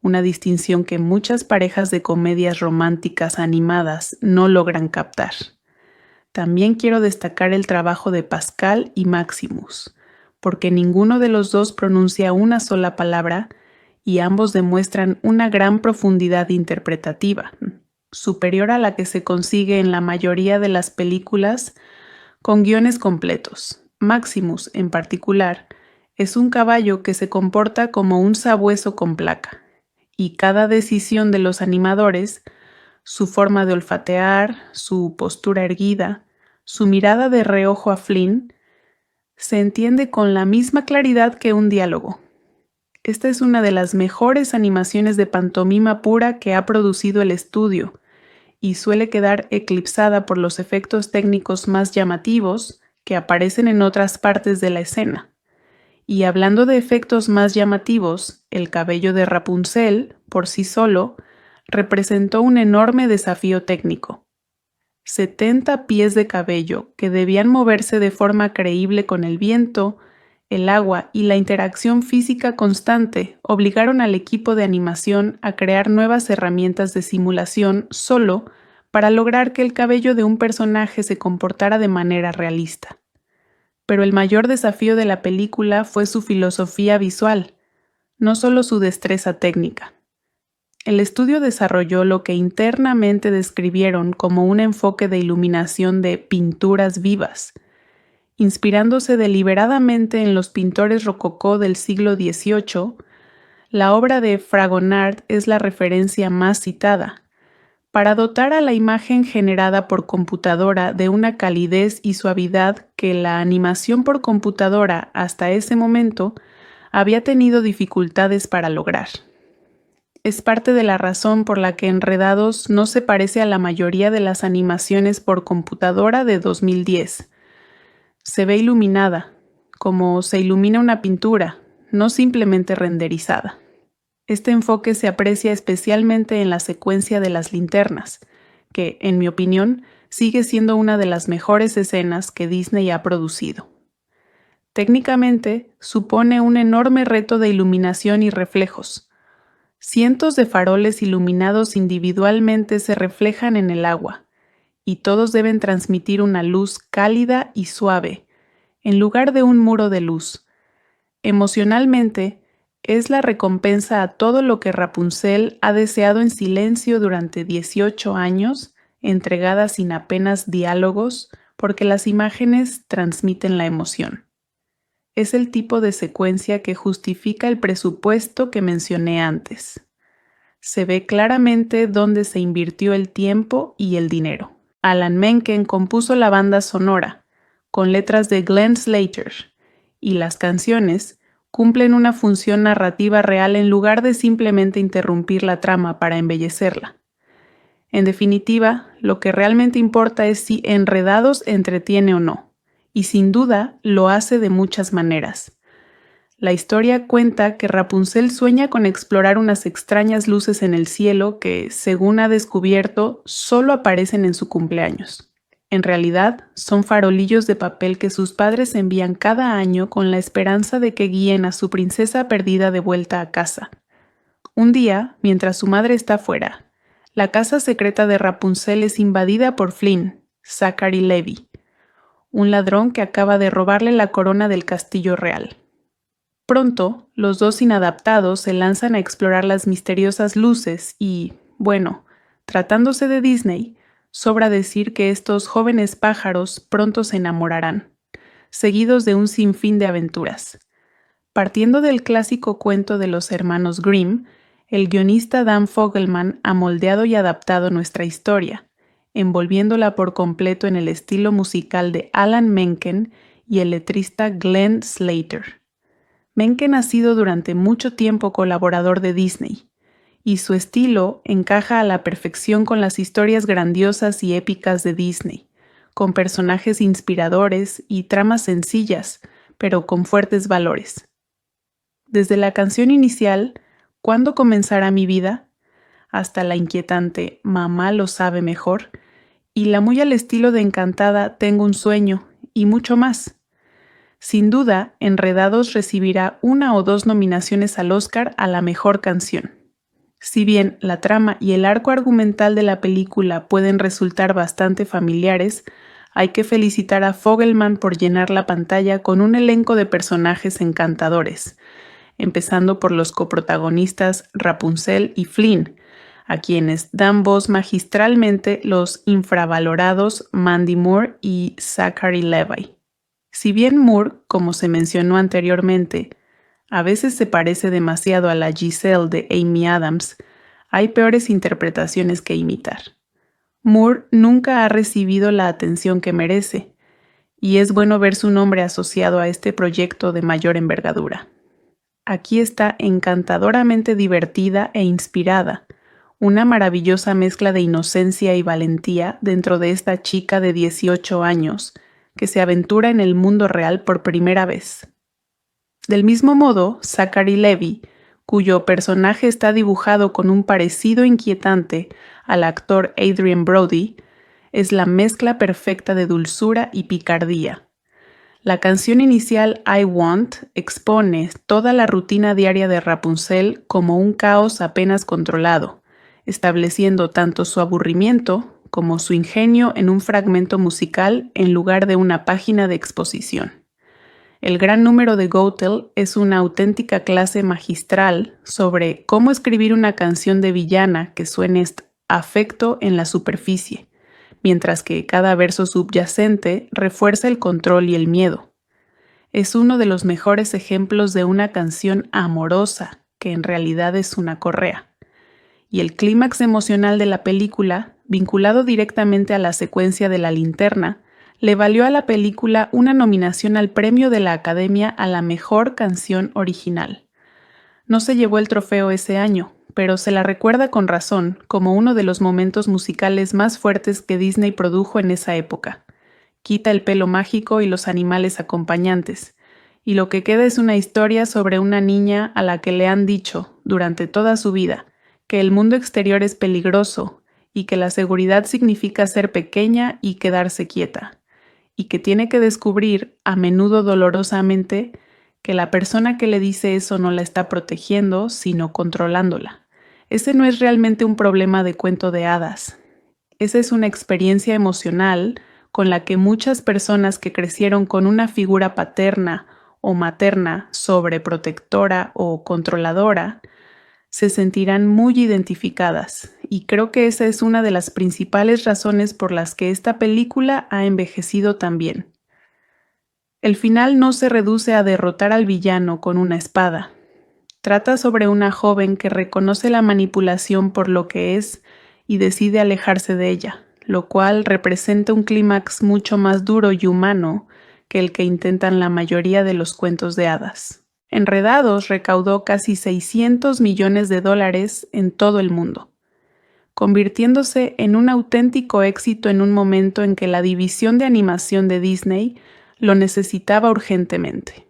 una distinción que muchas parejas de comedias románticas animadas no logran captar. También quiero destacar el trabajo de Pascal y Maximus, porque ninguno de los dos pronuncia una sola palabra y ambos demuestran una gran profundidad interpretativa, superior a la que se consigue en la mayoría de las películas con guiones completos. Maximus, en particular, es un caballo que se comporta como un sabueso con placa, y cada decisión de los animadores, su forma de olfatear, su postura erguida, su mirada de reojo a Flynn, se entiende con la misma claridad que un diálogo. Esta es una de las mejores animaciones de pantomima pura que ha producido el estudio, y suele quedar eclipsada por los efectos técnicos más llamativos que aparecen en otras partes de la escena. Y hablando de efectos más llamativos, el cabello de Rapunzel, por sí solo, representó un enorme desafío técnico. 70 pies de cabello que debían moverse de forma creíble con el viento, el agua y la interacción física constante obligaron al equipo de animación a crear nuevas herramientas de simulación solo para lograr que el cabello de un personaje se comportara de manera realista. Pero el mayor desafío de la película fue su filosofía visual, no solo su destreza técnica. El estudio desarrolló lo que internamente describieron como un enfoque de iluminación de pinturas vivas, inspirándose deliberadamente en los pintores rococó del siglo XVIII. La obra de Fragonard es la referencia más citada, para dotar a la imagen generada por computadora de una calidez y suavidad que la animación por computadora hasta ese momento había tenido dificultades para lograr. Es parte de la razón por la que Enredados no se parece a la mayoría de las animaciones por computadora de 2010. Se ve iluminada, como se ilumina una pintura, no simplemente renderizada. Este enfoque se aprecia especialmente en la secuencia de las linternas, que, en mi opinión, sigue siendo una de las mejores escenas que Disney ha producido. Técnicamente, supone un enorme reto de iluminación y reflejos. Cientos de faroles iluminados individualmente se reflejan en el agua, y todos deben transmitir una luz cálida y suave, en lugar de un muro de luz. Emocionalmente, es la recompensa a todo lo que Rapunzel ha deseado en silencio durante 18 años, entregada sin apenas diálogos, porque las imágenes transmiten la emoción. Es el tipo de secuencia que justifica el presupuesto que mencioné antes. Se ve claramente dónde se invirtió el tiempo y el dinero. Alan Menken compuso la banda sonora, con letras de Glenn Slater, y las canciones cumplen una función narrativa real en lugar de simplemente interrumpir la trama para embellecerla. En definitiva, lo que realmente importa es si Enredados entretiene o no, y sin duda lo hace de muchas maneras. La historia cuenta que Rapunzel sueña con explorar unas extrañas luces en el cielo que, según ha descubierto, solo aparecen en su cumpleaños. En realidad, son farolillos de papel que sus padres envían cada año con la esperanza de que guíen a su princesa perdida de vuelta a casa. Un día, mientras su madre está fuera, la casa secreta de Rapunzel es invadida por Flynn, Zachary Levi, un ladrón que acaba de robarle la corona del castillo real. Pronto, los dos inadaptados se lanzan a explorar las misteriosas luces y, bueno, tratándose de Disney, sobra decir que estos jóvenes pájaros pronto se enamorarán, seguidos de un sinfín de aventuras. Partiendo del clásico cuento de los hermanos Grimm, el guionista Dan Fogelman ha moldeado y adaptado nuestra historia, envolviéndola por completo en el estilo musical de Alan Menken y el letrista Glenn Slater. Menken ha sido durante mucho tiempo colaborador de Disney, y su estilo encaja a la perfección con las historias grandiosas y épicas de Disney, con personajes inspiradores y tramas sencillas, pero con fuertes valores. Desde la canción inicial, ¿Cuándo comenzará mi vida?, hasta la inquietante Mamá lo sabe mejor, y la muy al estilo de Encantada Tengo un sueño, y mucho más. Sin duda, Enredados recibirá 1 o 2 nominaciones al Oscar a la mejor canción. Si bien la trama y el arco argumental de la película pueden resultar bastante familiares, hay que felicitar a Fogelman por llenar la pantalla con un elenco de personajes encantadores, empezando por los coprotagonistas Rapunzel y Flynn, a quienes dan voz magistralmente los infravalorados Mandy Moore y Zachary Levi. Si bien Moore, como se mencionó anteriormente, a veces se parece demasiado a la Giselle de Amy Adams, hay peores interpretaciones que imitar. Moore nunca ha recibido la atención que merece, y es bueno ver su nombre asociado a este proyecto de mayor envergadura. Aquí está encantadoramente divertida e inspirada, una maravillosa mezcla de inocencia y valentía dentro de esta chica de 18 años que se aventura en el mundo real por primera vez. Del mismo modo, Zachary Levi, cuyo personaje está dibujado con un parecido inquietante al actor Adrien Brody, es la mezcla perfecta de dulzura y picardía. La canción inicial I Want expone toda la rutina diaria de Rapunzel como un caos apenas controlado, estableciendo tanto su aburrimiento como su ingenio en un fragmento musical en lugar de una página de exposición. El gran número de Goethel es una auténtica clase magistral sobre cómo escribir una canción de villana que suene afecto en la superficie, mientras que cada verso subyacente refuerza el control y el miedo. Es uno de los mejores ejemplos de una canción amorosa, que en realidad es una correa. Y el clímax emocional de la película, vinculado directamente a la secuencia de la linterna, le valió a la película una nominación al premio de la Academia a la mejor canción original. No se llevó el trofeo ese año, pero se la recuerda con razón como uno de los momentos musicales más fuertes que Disney produjo en esa época. Quita el pelo mágico y los animales acompañantes, y lo que queda es una historia sobre una niña a la que le han dicho, durante toda su vida, que el mundo exterior es peligroso y que la seguridad significa ser pequeña y quedarse quieta, y que tiene que descubrir, a menudo dolorosamente, que la persona que le dice eso no la está protegiendo, sino controlándola. Ese no es realmente un problema de cuento de hadas. Esa es una experiencia emocional con la que muchas personas que crecieron con una figura paterna o materna sobreprotectora o controladora se sentirán muy identificadas, y creo que esa es una de las principales razones por las que esta película ha envejecido tan bien. El final no se reduce a derrotar al villano con una espada. Trata sobre una joven que reconoce la manipulación por lo que es y decide alejarse de ella, lo cual representa un clímax mucho más duro y humano que el que intentan la mayoría de los cuentos de hadas. Enredados recaudó casi $600 millones en todo el mundo, convirtiéndose en un auténtico éxito en un momento en que la división de animación de Disney lo necesitaba urgentemente.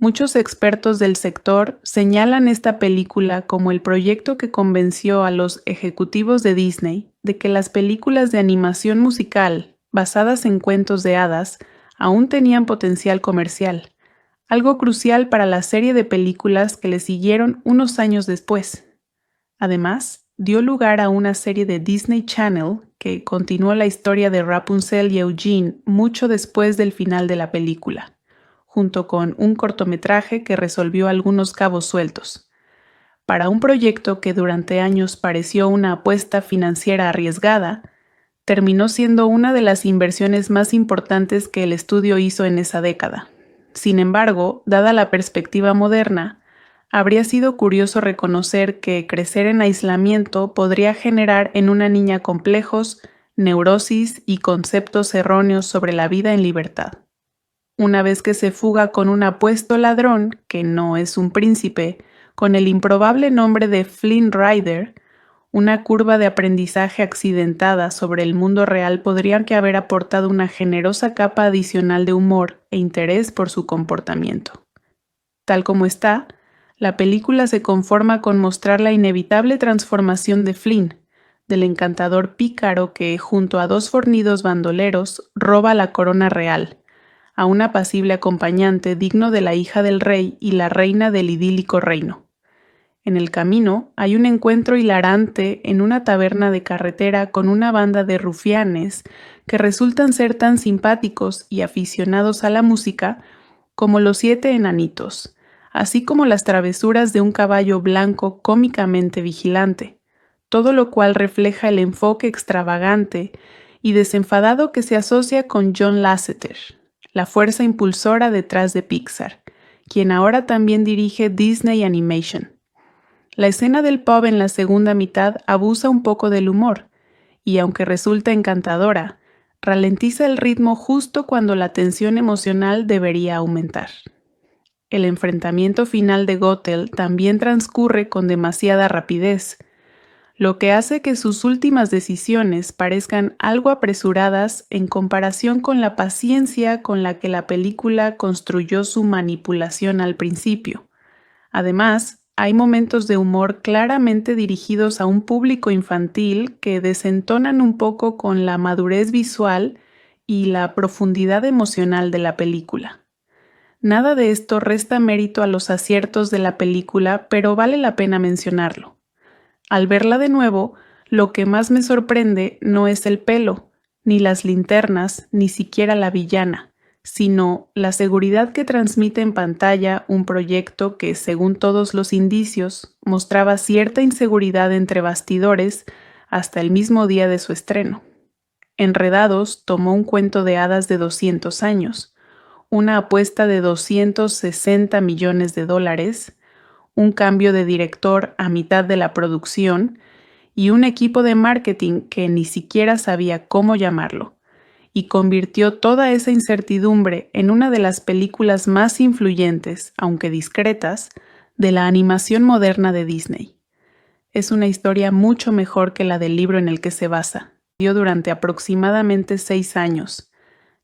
Muchos expertos del sector señalan esta película como el proyecto que convenció a los ejecutivos de Disney de que las películas de animación musical basadas en cuentos de hadas aún tenían potencial comercial, algo crucial para la serie de películas que le siguieron unos años después. Además, dio lugar a una serie de Disney Channel que continuó la historia de Rapunzel y Eugene mucho después del final de la película, junto con un cortometraje que resolvió algunos cabos sueltos. Para un proyecto que durante años pareció una apuesta financiera arriesgada, terminó siendo una de las inversiones más importantes que el estudio hizo en esa década. Sin embargo, dada la perspectiva moderna, habría sido curioso reconocer que crecer en aislamiento podría generar en una niña complejos, neurosis y conceptos erróneos sobre la vida en libertad. Una vez que se fuga con un apuesto ladrón, que no es un príncipe, con el improbable nombre de Flynn Rider, una curva de aprendizaje accidentada sobre el mundo real podría que haber aportado una generosa capa adicional de humor e interés por su comportamiento. Tal como está, la película se conforma con mostrar la inevitable transformación de Flynn, del encantador pícaro que, junto a dos fornidos bandoleros, roba la corona real, a un apacible acompañante digno de la hija del rey y la reina del idílico reino. En el camino hay un encuentro hilarante en una taberna de carretera con una banda de rufianes que resultan ser tan simpáticos y aficionados a la música como los 7 enanitos, así como las travesuras de un caballo blanco cómicamente vigilante, todo lo cual refleja el enfoque extravagante y desenfadado que se asocia con John Lasseter, la fuerza impulsora detrás de Pixar, quien ahora también dirige Disney Animation. La escena del pub en la segunda mitad abusa un poco del humor, y aunque resulta encantadora, ralentiza el ritmo justo cuando la tensión emocional debería aumentar. El enfrentamiento final de Gothel también transcurre con demasiada rapidez, lo que hace que sus últimas decisiones parezcan algo apresuradas en comparación con la paciencia con la que la película construyó su manipulación al principio. Además, hay momentos de humor claramente dirigidos a un público infantil que desentonan un poco con la madurez visual y la profundidad emocional de la película. Nada de esto resta mérito a los aciertos de la película, pero vale la pena mencionarlo. Al verla de nuevo, lo que más me sorprende no es el pelo, ni las linternas, ni siquiera la villana, sino la seguridad que transmite en pantalla un proyecto que, según todos los indicios, mostraba cierta inseguridad entre bastidores hasta el mismo día de su estreno. Enredados tomó un cuento de hadas de 200 años, una apuesta de $260 millones, un cambio de director a mitad de la producción y un equipo de marketing que ni siquiera sabía cómo llamarlo, y convirtió toda esa incertidumbre en una de las películas más influyentes, aunque discretas, de la animación moderna de Disney. Es una historia mucho mejor que la del libro en el que se basa. Dio durante aproximadamente 6 años.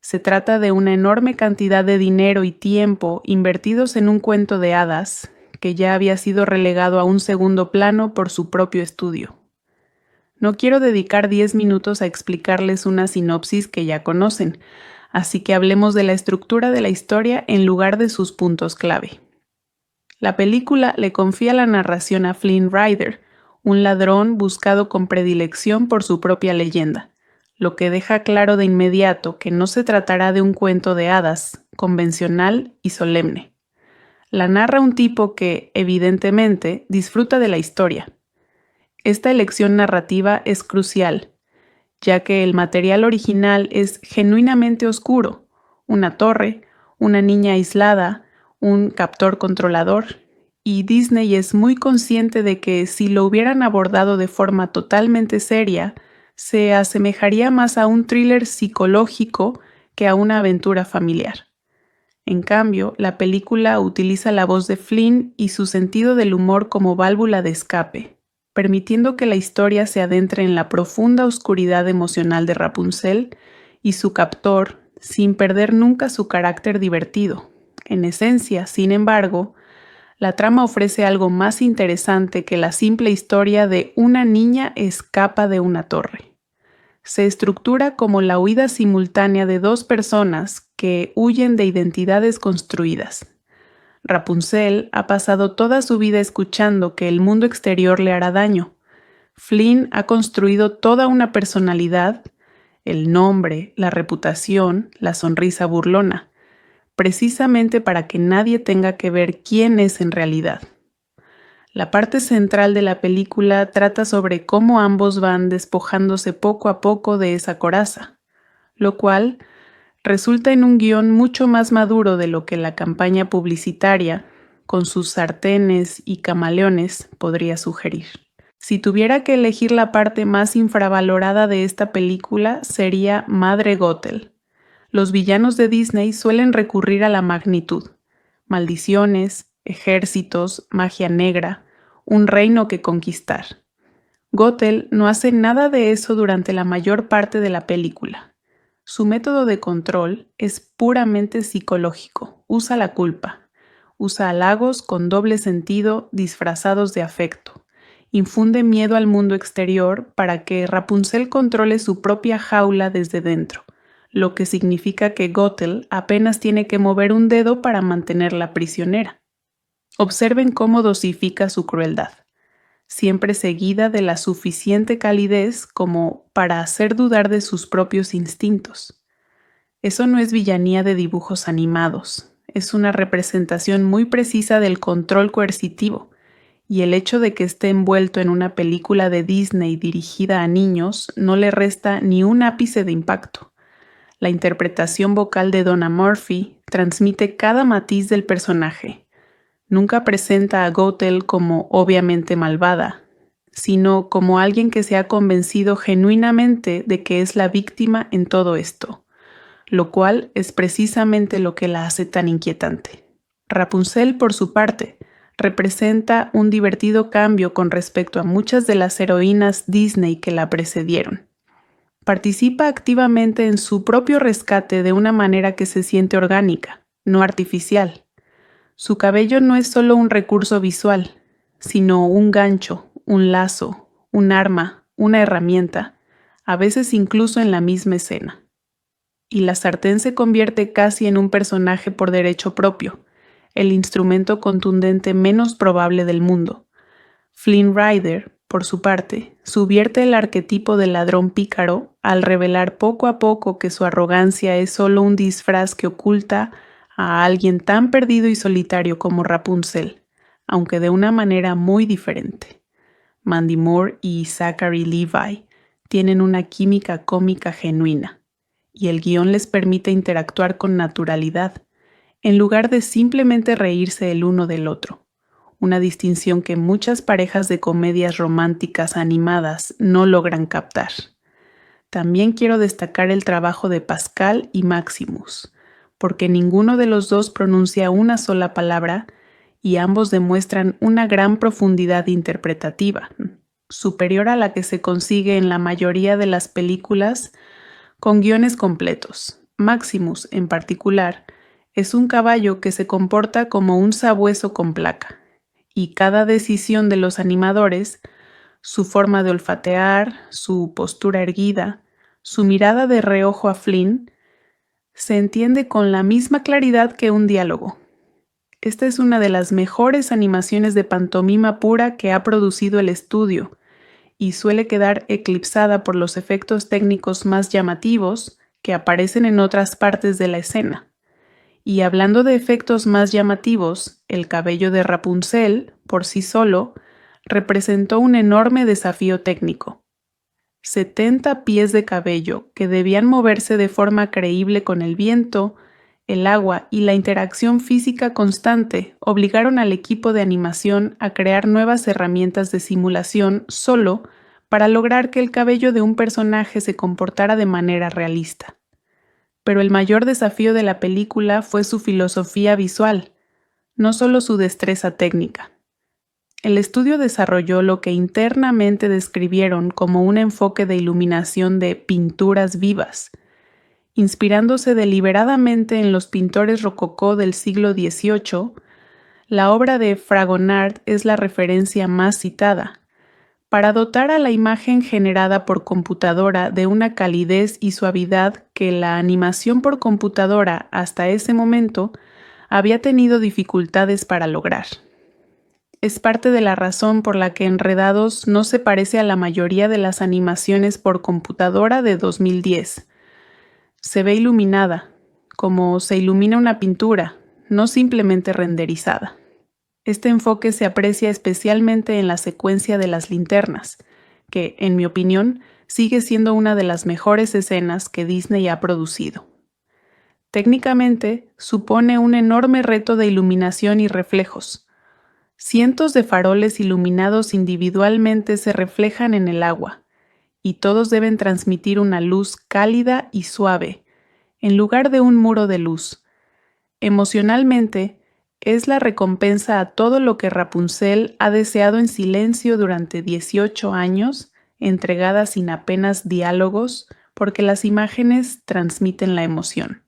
Se trata de una enorme cantidad de dinero y tiempo invertidos en un cuento de hadas que ya había sido relegado a un segundo plano por su propio estudio. No quiero dedicar 10 minutos a explicarles una sinopsis que ya conocen, así que hablemos de la estructura de la historia en lugar de sus puntos clave. La película le confía la narración a Flynn Rider, un ladrón buscado con predilección por su propia leyenda, lo que deja claro de inmediato que no se tratará de un cuento de hadas, convencional y solemne. La narra un tipo que, evidentemente, disfruta de la historia. Esta elección narrativa es crucial, ya que el material original es genuinamente oscuro: una torre, una niña aislada, un captor controlador, y Disney es muy consciente de que si lo hubieran abordado de forma totalmente seria, se asemejaría más a un thriller psicológico que a una aventura familiar. En cambio, la película utiliza la voz de Flynn y su sentido del humor como válvula de escape, permitiendo que la historia se adentre en la profunda oscuridad emocional de Rapunzel y su captor, sin perder nunca su carácter divertido, En esencia, sin embargo, la trama ofrece algo más interesante que la simple historia de una niña escapa de una torre. Se estructura como la huida simultánea de dos personas que huyen de identidades construidas. Rapunzel ha pasado toda su vida escuchando que el mundo exterior le hará daño. Flynn ha construido toda una personalidad, el nombre, la reputación, la sonrisa burlona, precisamente para que nadie tenga que ver quién es en realidad. La parte central de la película trata sobre cómo ambos van despojándose poco a poco de esa coraza, lo cual resulta en un guión mucho más maduro de lo que la campaña publicitaria, con sus sartenes y camaleones, podría sugerir. Si tuviera que elegir la parte más infravalorada de esta película, sería Madre Gothel. Los villanos de Disney suelen recurrir a la magnitud, maldiciones, ejércitos, magia negra, un reino que conquistar. Gothel no hace nada de eso durante la mayor parte de la película. Su método de control es puramente psicológico. Usa la culpa. Usa halagos con doble sentido disfrazados de afecto. Infunde miedo al mundo exterior para que Rapunzel controle su propia jaula desde dentro, lo que significa que Gothel apenas tiene que mover un dedo para mantenerla prisionera. Observen cómo dosifica su crueldad, siempre seguida de la suficiente calidez como para hacer dudar de sus propios instintos. Eso no es villanía de dibujos animados, es una representación muy precisa del control coercitivo, y el hecho de que esté envuelto en una película de Disney dirigida a niños no le resta ni un ápice de impacto. La interpretación vocal de Donna Murphy transmite cada matiz del personaje. Nunca presenta a Gothel como obviamente malvada, sino como alguien que se ha convencido genuinamente de que es la víctima en todo esto, lo cual es precisamente lo que la hace tan inquietante. Rapunzel, por su parte, representa un divertido cambio con respecto a muchas de las heroínas Disney que la precedieron. Participa activamente en su propio rescate de una manera que se siente orgánica, no artificial. Su cabello no es solo un recurso visual, sino un gancho, un lazo, un arma, una herramienta, a veces incluso en la misma escena. Y la sartén se convierte casi en un personaje por derecho propio, el instrumento contundente menos probable del mundo. Flynn Rider, por su parte, subvierte el arquetipo del ladrón pícaro al revelar poco a poco que su arrogancia es solo un disfraz que oculta a alguien tan perdido y solitario como Rapunzel, aunque de una manera muy diferente. Mandy Moore y Zachary Levi tienen una química cómica genuina, y el guión les permite interactuar con naturalidad, en lugar de simplemente reírse el uno del otro, una distinción que muchas parejas de comedias románticas animadas no logran captar. También quiero destacar el trabajo de Pascal y Maximus, porque ninguno de los dos pronuncia una sola palabra y ambos demuestran una gran profundidad interpretativa, superior a la que se consigue en la mayoría de las películas con guiones completos. Maximus, en particular, es un caballo que se comporta como un sabueso con placa, y cada decisión de los animadores, su forma de olfatear, su postura erguida, su mirada de reojo a Flynn, se entiende con la misma claridad que un diálogo. Esta es una de las mejores animaciones de pantomima pura que ha producido el estudio y suele quedar eclipsada por los efectos técnicos más llamativos que aparecen en otras partes de la escena. Y hablando de efectos más llamativos, el cabello de Rapunzel, por sí solo, representó un enorme desafío técnico. 70 pies de cabello que debían moverse de forma creíble con el viento, el agua y la interacción física constante obligaron al equipo de animación a crear nuevas herramientas de simulación solo para lograr que el cabello de un personaje se comportara de manera realista. Pero el mayor desafío de la película fue su filosofía visual, no solo su destreza técnica. El estudio desarrolló lo que internamente describieron como un enfoque de iluminación de pinturas vivas, inspirándose deliberadamente en los pintores rococó del siglo XVIII, la obra de Fragonard es la referencia más citada. Para dotar a la imagen generada por computadora de una calidez y suavidad que la animación por computadora hasta ese momento había tenido dificultades para lograr. Es parte de la razón por la que Enredados no se parece a la mayoría de las animaciones por computadora de 2010. Se ve iluminada, como se ilumina una pintura, no simplemente renderizada. Este enfoque se aprecia especialmente en la secuencia de las linternas, que, en mi opinión, sigue siendo una de las mejores escenas que Disney ha producido. Técnicamente, supone un enorme reto de iluminación y reflejos. Cientos de faroles iluminados individualmente se reflejan en el agua, y todos deben transmitir una luz cálida y suave, en lugar de un muro de luz. Emocionalmente, es la recompensa a todo lo que Rapunzel ha deseado en silencio durante 18 años, entregada sin apenas diálogos, porque las imágenes transmiten la emoción.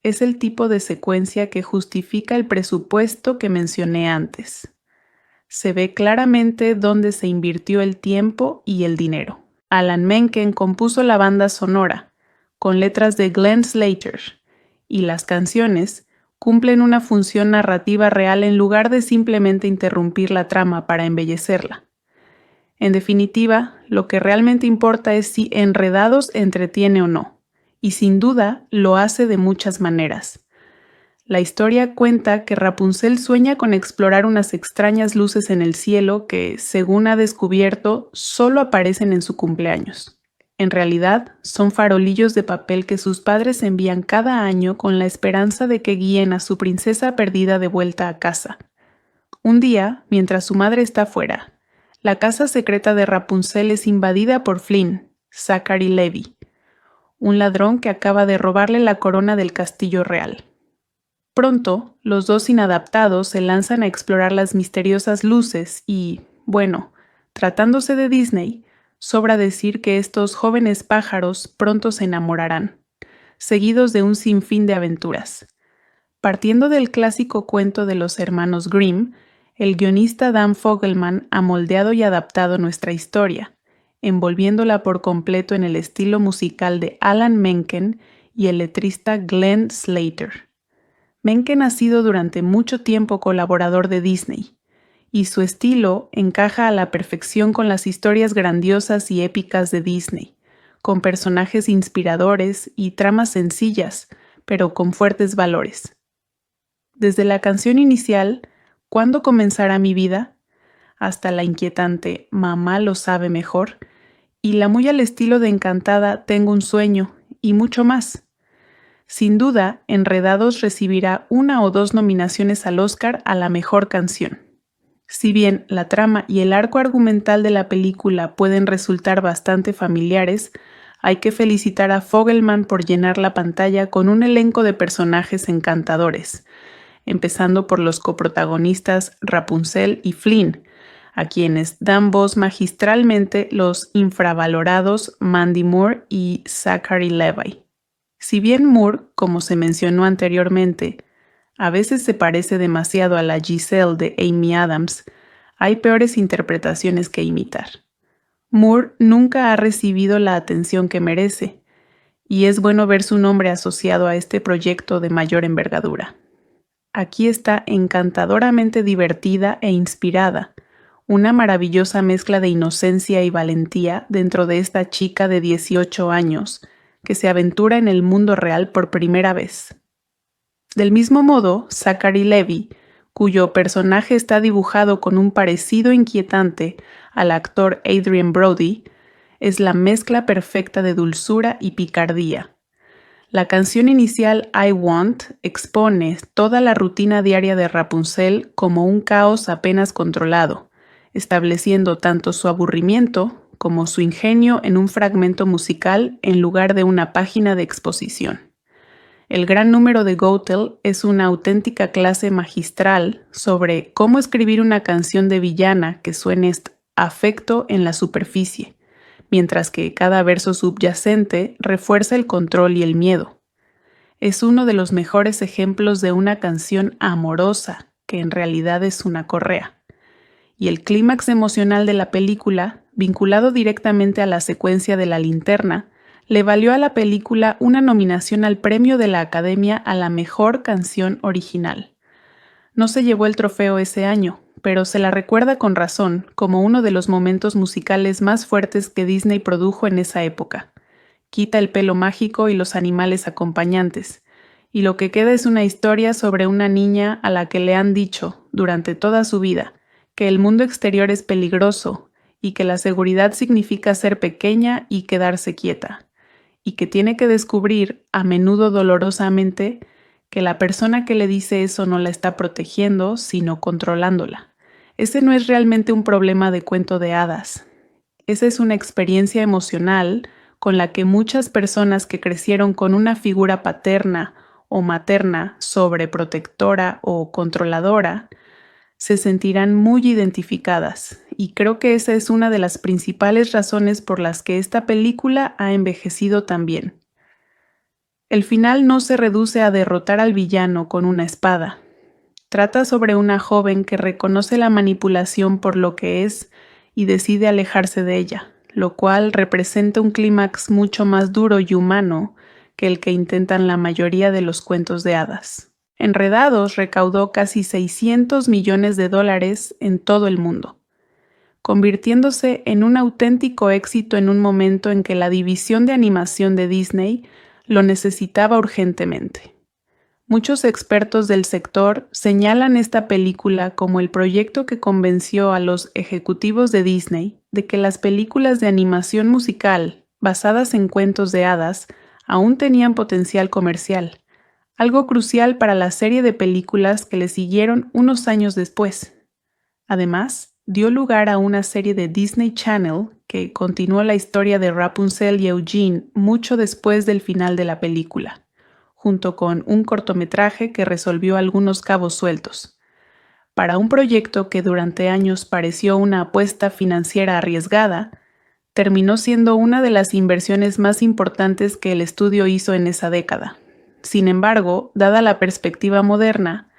Es el tipo de secuencia que justifica el presupuesto que mencioné antes. Se ve claramente dónde se invirtió el tiempo y el dinero. Alan Menken compuso la banda sonora, con letras de Glenn Slater, y las canciones cumplen una función narrativa real en lugar de simplemente interrumpir la trama para embellecerla. En definitiva, lo que realmente importa es si Enredados entretiene o no, y sin duda lo hace de muchas maneras. La historia cuenta que Rapunzel sueña con explorar unas extrañas luces en el cielo que, según ha descubierto, solo aparecen en su cumpleaños. En realidad, son farolillos de papel que sus padres envían cada año con la esperanza de que guíen a su princesa perdida de vuelta a casa. Un día, mientras su madre está fuera, la casa secreta de Rapunzel es invadida por Flynn, Zachary Levi, un ladrón que acaba de robarle la corona del castillo real. Pronto, los dos inadaptados se lanzan a explorar las misteriosas luces y, bueno, tratándose de Disney, sobra decir que estos jóvenes pájaros pronto se enamorarán, seguidos de un sinfín de aventuras. Partiendo del clásico cuento de los hermanos Grimm, el guionista Dan Fogelman ha moldeado y adaptado nuestra historia, envolviéndola por completo en el estilo musical de Alan Menken y el letrista Glenn Slater. Menken ha sido durante mucho tiempo colaborador de Disney, y su estilo encaja a la perfección con las historias grandiosas y épicas de Disney, con personajes inspiradores y tramas sencillas, pero con fuertes valores. Desde la canción inicial, ¿Cuándo comenzará mi vida?, hasta la inquietante Mamá lo sabe mejor, y la muy al estilo de Encantada Tengo un sueño, y mucho más. Sin duda, Enredados recibirá 1 o 2 nominaciones al Oscar a la mejor canción. Si bien la trama y el arco argumental de la película pueden resultar bastante familiares, hay que felicitar a Fogelman por llenar la pantalla con un elenco de personajes encantadores, empezando por los coprotagonistas Rapunzel y Flynn, a quienes dan voz magistralmente los infravalorados Mandy Moore y Zachary Levi. Si bien Moore, como se mencionó anteriormente, a veces se parece demasiado a la Giselle de Amy Adams, hay peores interpretaciones que imitar. Moore nunca ha recibido la atención que merece, y es bueno ver su nombre asociado a este proyecto de mayor envergadura. Aquí está encantadoramente divertida e inspirada, una maravillosa mezcla de inocencia y valentía dentro de esta chica de 18 años que se aventura en el mundo real por primera vez. Del mismo modo, Zachary Levi, cuyo personaje está dibujado con un parecido inquietante al actor Adrien Brody, es la mezcla perfecta de dulzura y picardía. La canción inicial I Want expone toda la rutina diaria de Rapunzel como un caos apenas controlado, estableciendo tanto su aburrimiento como su ingenio en un fragmento musical en lugar de una página de exposición. El gran número de Goethel es una auténtica clase magistral sobre cómo escribir una canción de villana que suene afecto en la superficie, mientras que cada verso subyacente refuerza el control y el miedo. Es uno de los mejores ejemplos de una canción amorosa, que en realidad es una correa. Y el clímax emocional de la película, vinculado directamente a la secuencia de la linterna, le valió a la película una nominación al premio de la Academia a la mejor canción original. No se llevó el trofeo ese año, pero se la recuerda con razón como uno de los momentos musicales más fuertes que Disney produjo en esa época. Quita el pelo mágico y los animales acompañantes, y lo que queda es una historia sobre una niña a la que le han dicho, durante toda su vida, que el mundo exterior es peligroso y que la seguridad significa ser pequeña y quedarse quieta, y que tiene que descubrir, a menudo dolorosamente, que la persona que le dice eso no la está protegiendo, sino controlándola. Ese no es realmente un problema de cuento de hadas. Esa es una experiencia emocional con la que muchas personas que crecieron con una figura paterna o materna sobreprotectora o controladora se sentirán muy identificadas, y creo que esa es una de las principales razones por las que esta película ha envejecido tan bien. El final no se reduce a derrotar al villano con una espada. Trata sobre una joven que reconoce la manipulación por lo que es y decide alejarse de ella, lo cual representa un clímax mucho más duro y humano que el que intentan la mayoría de los cuentos de hadas. Enredados recaudó casi $600 millones en todo el mundo, convirtiéndose en un auténtico éxito en un momento en que la división de animación de Disney lo necesitaba urgentemente. Muchos expertos del sector señalan esta película como el proyecto que convenció a los ejecutivos de Disney de que las películas de animación musical basadas en cuentos de hadas aún tenían potencial comercial, algo crucial para la serie de películas que le siguieron unos años después. Además, dio lugar a una serie de Disney Channel que continuó la historia de Rapunzel y Eugene mucho después del final de la película, junto con un cortometraje que resolvió algunos cabos sueltos. Para un proyecto que durante años pareció una apuesta financiera arriesgada, terminó siendo una de las inversiones más importantes que el estudio hizo en esa década. Sin embargo, dada la perspectiva moderna,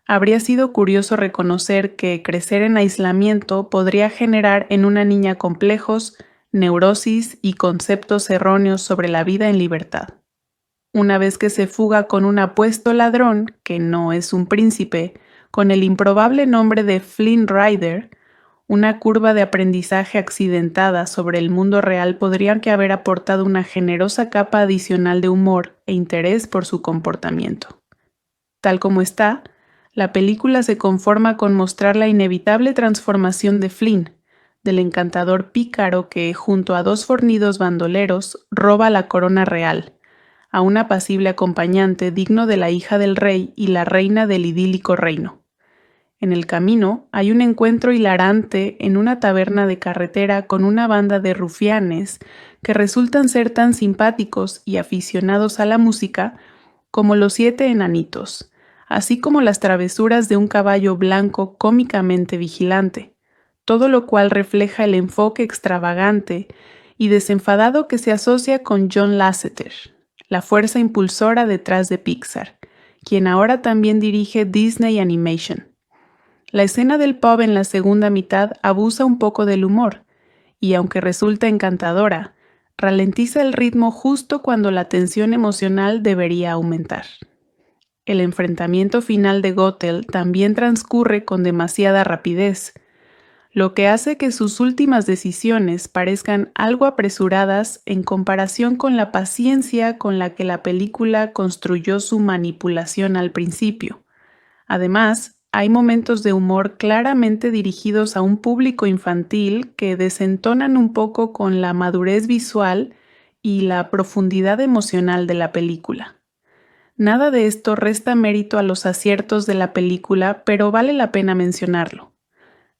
habría sido curioso reconocer que crecer en aislamiento podría generar en una niña complejos, neurosis y conceptos erróneos sobre la vida en libertad. Una vez que se fuga con un apuesto ladrón, que no es un príncipe, con el improbable nombre de Flynn Rider, una curva de aprendizaje accidentada sobre el mundo real podría que haber aportado una generosa capa adicional de humor e interés por su comportamiento. Tal como está, la película se conforma con mostrar la inevitable transformación de Flynn, del encantador pícaro que, junto a dos fornidos bandoleros, roba la corona real, a un apacible acompañante digno de la hija del rey y la reina del idílico reino. En el camino hay un encuentro hilarante en una taberna de carretera con una banda de rufianes que resultan ser tan simpáticos y aficionados a la música como los 7 enanitos, así como las travesuras de un caballo blanco cómicamente vigilante, todo lo cual refleja el enfoque extravagante y desenfadado que se asocia con John Lasseter, la fuerza impulsora detrás de Pixar, quien ahora también dirige Disney Animation. La escena del pub en la segunda mitad abusa un poco del humor, y aunque resulta encantadora, ralentiza el ritmo justo cuando la tensión emocional debería aumentar. El enfrentamiento final de Gothel también transcurre con demasiada rapidez, lo que hace que sus últimas decisiones parezcan algo apresuradas en comparación con la paciencia con la que la película construyó su manipulación al principio. Además, hay momentos de humor claramente dirigidos a un público infantil que desentonan un poco con la madurez visual y la profundidad emocional de la película. Nada de esto resta mérito a los aciertos de la película, pero vale la pena mencionarlo.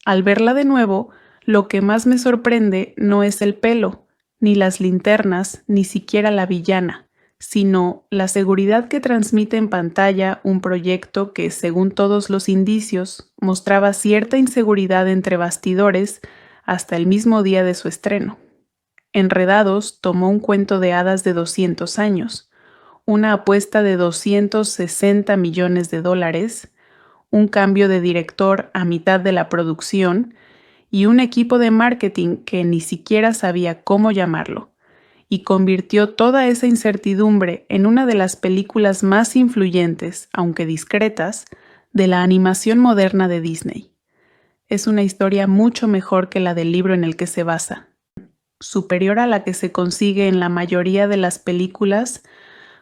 Al verla de nuevo, lo que más me sorprende no es el pelo, ni las linternas, ni siquiera la villana, sino la seguridad que transmite en pantalla un proyecto que, según todos los indicios, mostraba cierta inseguridad entre bastidores hasta el mismo día de su estreno. Enredados tomó un cuento de hadas de 200 años, una apuesta de $260 millones, un cambio de director a mitad de la producción y un equipo de marketing que ni siquiera sabía cómo llamarlo, y convirtió toda esa incertidumbre en una de las películas más influyentes, aunque discretas, de la animación moderna de Disney. Es una historia mucho mejor que la del libro en el que se basa, superior a la que se consigue en la mayoría de las películas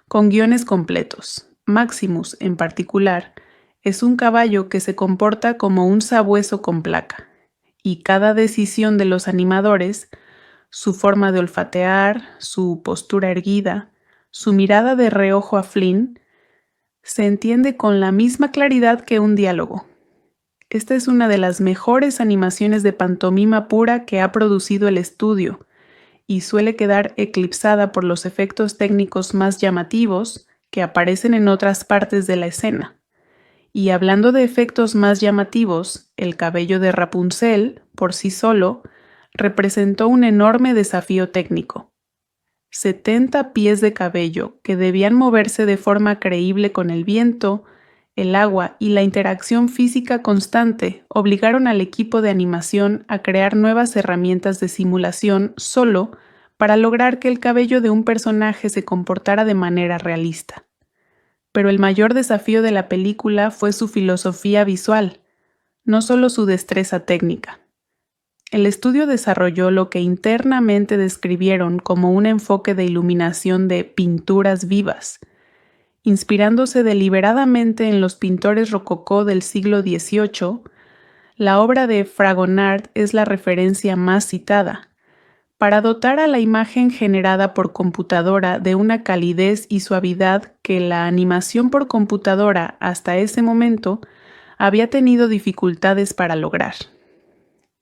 con guiones completos. Maximus, en particular, es un caballo que se comporta como un sabueso con placa, y cada decisión de los animadores, su forma de olfatear, su postura erguida, su mirada de reojo a Flynn, se entiende con la misma claridad que un diálogo. Esta es una de las mejores animaciones de pantomima pura que ha producido el estudio, y suele quedar eclipsada por los efectos técnicos más llamativos que aparecen en otras partes de la escena. Y hablando de efectos más llamativos, el cabello de Rapunzel, por sí solo, representó un enorme desafío técnico. 70 pies de cabello que debían moverse de forma creíble con el viento, el agua y la interacción física constante obligaron al equipo de animación a crear nuevas herramientas de simulación solo para lograr que el cabello de un personaje se comportara de manera realista. Pero el mayor desafío de la película fue su filosofía visual, no solo su destreza técnica. El estudio desarrolló lo que internamente describieron como un enfoque de iluminación de pinturas vivas, inspirándose deliberadamente en los pintores rococó del siglo XVIII. La obra de Fragonard es la referencia más citada, para dotar a la imagen generada por computadora de una calidez y suavidad que la animación por computadora hasta ese momento había tenido dificultades para lograr.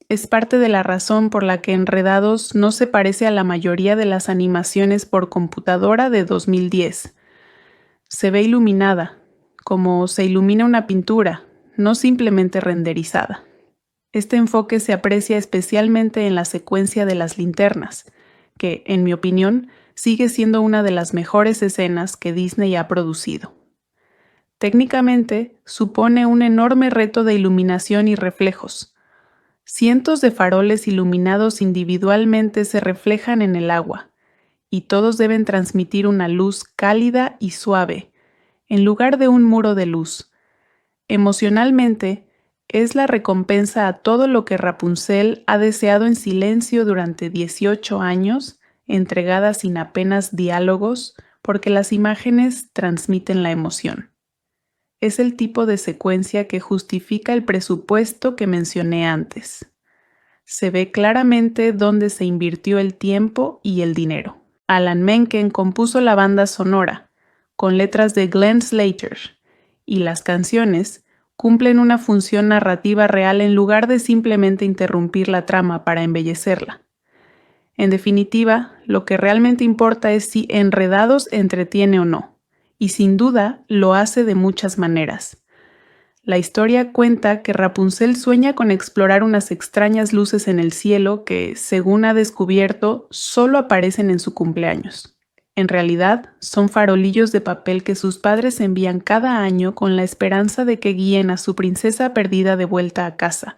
Es parte de la razón por la que Enredados no se parece a la mayoría de las animaciones por computadora de 2010. Se ve iluminada, como se ilumina una pintura, no simplemente renderizada. Este enfoque se aprecia especialmente en la secuencia de las linternas, que, en mi opinión, sigue siendo una de las mejores escenas que Disney ha producido. Técnicamente, supone un enorme reto de iluminación y reflejos. Cientos de faroles iluminados individualmente se reflejan en el agua, y todos deben transmitir una luz cálida y suave, en lugar de un muro de luz. Emocionalmente, es la recompensa a todo lo que Rapunzel ha deseado en silencio durante 18 años, entregada sin apenas diálogos, porque las imágenes transmiten la emoción. Es el tipo de secuencia que justifica el presupuesto que mencioné antes. Se ve claramente dónde se invirtió el tiempo y el dinero. Alan Menken compuso la banda sonora, con letras de Glenn Slater, y las canciones cumplen una función narrativa real en lugar de simplemente interrumpir la trama para embellecerla. En definitiva, lo que realmente importa es si Enredados entretiene o no, y sin duda lo hace de muchas maneras. La historia cuenta que Rapunzel sueña con explorar unas extrañas luces en el cielo que, según ha descubierto, solo aparecen en su cumpleaños. En realidad, son farolillos de papel que sus padres envían cada año con la esperanza de que guíen a su princesa perdida de vuelta a casa.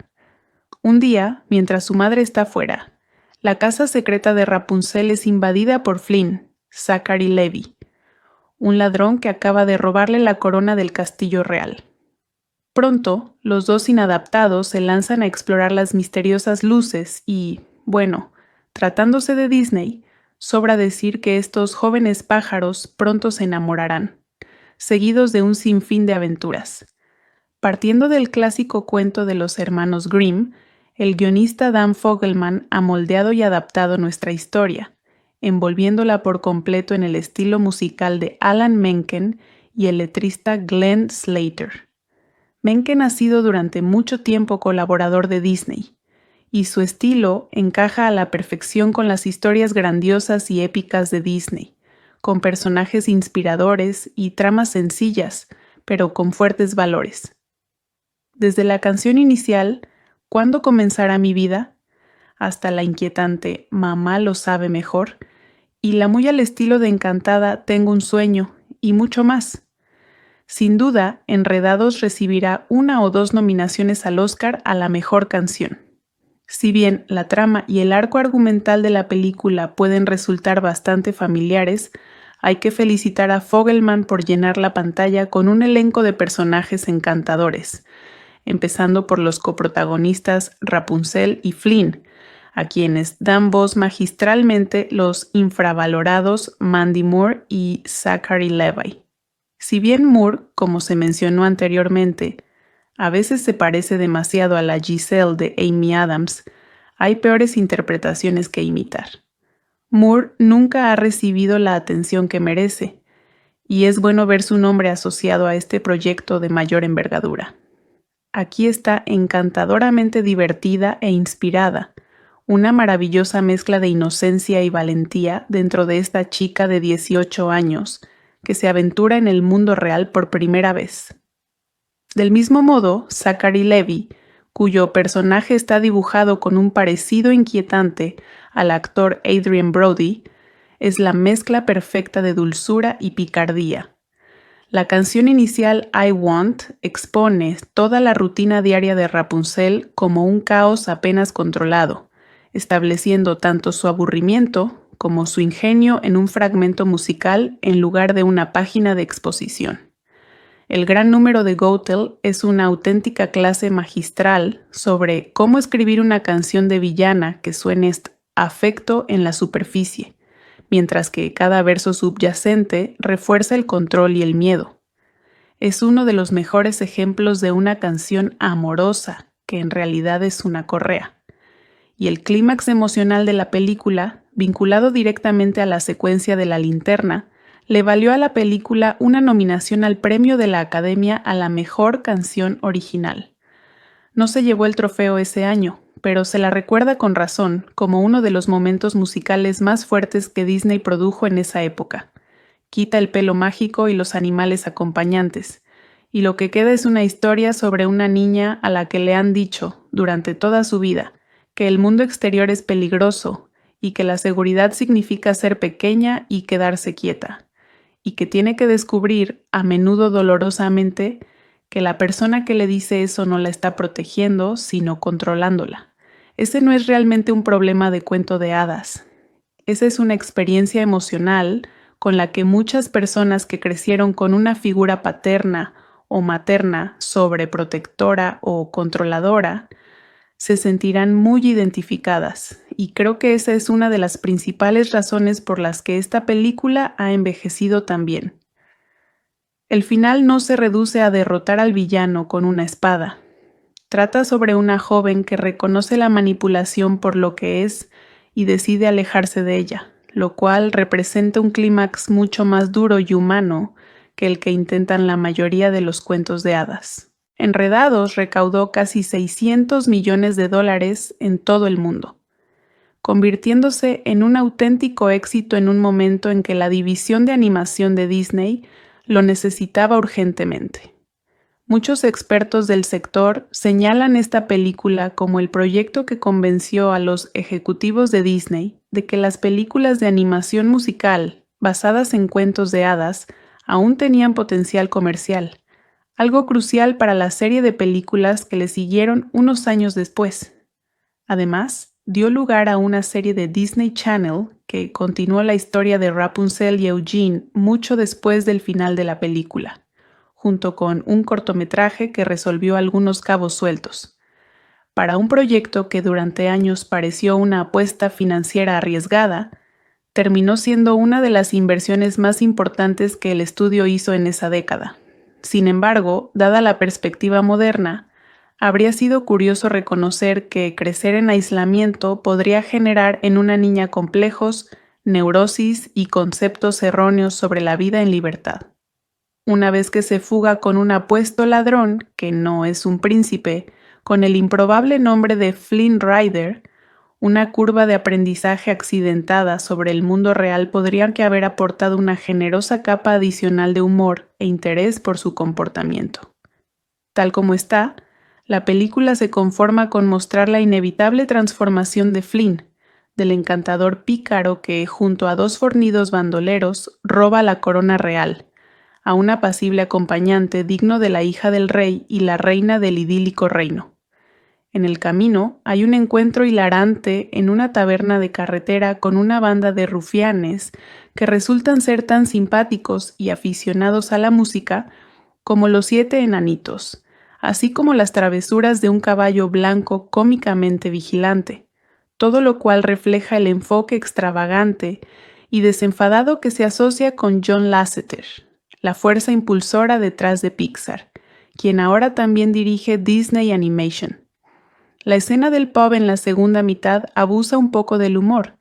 Un día, mientras su madre está fuera, la casa secreta de Rapunzel es invadida por Flynn, Zachary Levi, un ladrón que acaba de robarle la corona del castillo real. Pronto, los dos inadaptados se lanzan a explorar las misteriosas luces y, bueno, tratándose de Disney, sobra decir que estos jóvenes pájaros pronto se enamorarán, seguidos de un sinfín de aventuras. Partiendo del clásico cuento de los hermanos Grimm, el guionista Dan Fogelman ha moldeado y adaptado nuestra historia, envolviéndola por completo en el estilo musical de Alan Menken y el letrista Glenn Slater. Menken ha sido durante mucho tiempo colaborador de Disney, y su estilo encaja a la perfección con las historias grandiosas y épicas de Disney, con personajes inspiradores y tramas sencillas, pero con fuertes valores. Desde la canción inicial, ¿Cuándo comenzará mi vida?, hasta la inquietante Mamá lo sabe mejor, y la muy al estilo de Encantada Tengo un sueño, y mucho más. Sin duda, Enredados recibirá 1 o 2 nominaciones al Oscar a la mejor canción. Si bien la trama y el arco argumental de la película pueden resultar bastante familiares, hay que felicitar a Fogelman por llenar la pantalla con un elenco de personajes encantadores, empezando por los coprotagonistas Rapunzel y Flynn, a quienes dan voz magistralmente los infravalorados Mandy Moore y Zachary Levi. Si bien Moore, como se mencionó anteriormente, a veces se parece demasiado a la Giselle de Amy Adams, hay peores interpretaciones que imitar. Moore nunca ha recibido la atención que merece, y es bueno ver su nombre asociado a este proyecto de mayor envergadura. Aquí está encantadoramente divertida e inspirada, una maravillosa mezcla de inocencia y valentía dentro de esta chica de 18 años que se aventura en el mundo real por primera vez. Del mismo modo, Zachary Levi, cuyo personaje está dibujado con un parecido inquietante al actor Adrien Brody, es la mezcla perfecta de dulzura y picardía. La canción inicial I Want expone toda la rutina diaria de Rapunzel como un caos apenas controlado, estableciendo tanto su aburrimiento como su ingenio en un fragmento musical en lugar de una página de exposición. El gran número de Goethel es una auténtica clase magistral sobre cómo escribir una canción de villana que suene afecto en la superficie, mientras que cada verso subyacente refuerza el control y el miedo. Es uno de los mejores ejemplos de una canción amorosa, que en realidad es una correa. Y el clímax emocional de la película, vinculado directamente a la secuencia de la linterna, le valió a la película una nominación al premio de la Academia a la mejor canción original. No se llevó el trofeo ese año, pero se la recuerda con razón como uno de los momentos musicales más fuertes que Disney produjo en esa época. Quita el pelo mágico y los animales acompañantes, y lo que queda es una historia sobre una niña a la que le han dicho, durante toda su vida, que el mundo exterior es peligroso y que la seguridad significa ser pequeña y quedarse quieta, y que tiene que descubrir, a menudo dolorosamente, que la persona que le dice eso no la está protegiendo, sino controlándola. Ese no es realmente un problema de cuento de hadas. Esa es una experiencia emocional con la que muchas personas que crecieron con una figura paterna o materna sobreprotectora o controladora se sentirán muy identificadas, y creo que esa es una de las principales razones por las que esta película ha envejecido tan bien. El final no se reduce a derrotar al villano con una espada. Trata sobre una joven que reconoce la manipulación por lo que es y decide alejarse de ella, lo cual representa un clímax mucho más duro y humano que el que intentan la mayoría de los cuentos de hadas. Enredados recaudó casi $600 millones en todo el mundo, convirtiéndose en un auténtico éxito en un momento en que la división de animación de Disney lo necesitaba urgentemente. Muchos expertos del sector señalan esta película como el proyecto que convenció a los ejecutivos de Disney de que las películas de animación musical basadas en cuentos de hadas aún tenían potencial comercial, algo crucial para la serie de películas que le siguieron unos años después. Además, dio lugar a una serie de Disney Channel que continuó la historia de Rapunzel y Eugene mucho después del final de la película, junto con un cortometraje que resolvió algunos cabos sueltos. Para un proyecto que durante años pareció una apuesta financiera arriesgada, terminó siendo una de las inversiones más importantes que el estudio hizo en esa década. Sin embargo, dada la perspectiva moderna, habría sido curioso reconocer que crecer en aislamiento podría generar en una niña complejos, neurosis y conceptos erróneos sobre la vida en libertad. Una vez que se fuga con un apuesto ladrón, que no es un príncipe, con el improbable nombre de Flynn Rider, una curva de aprendizaje accidentada sobre el mundo real podría que haber aportado una generosa capa adicional de humor e interés por su comportamiento. Tal como está, La película se conforma con mostrar la inevitable transformación de Flynn, del encantador pícaro que, junto a dos fornidos bandoleros, roba la corona real, a un apacible acompañante digno de la hija del rey y la reina del idílico reino. En el camino hay un encuentro hilarante en una taberna de carretera con una banda de rufianes que resultan ser tan simpáticos y aficionados a la música como los 7 enanitos, así como las travesuras de un caballo blanco cómicamente vigilante, todo lo cual refleja el enfoque extravagante y desenfadado que se asocia con John Lasseter, la fuerza impulsora detrás de Pixar, quien ahora también dirige Disney Animation. La escena del pub en la segunda mitad abusa un poco del humor,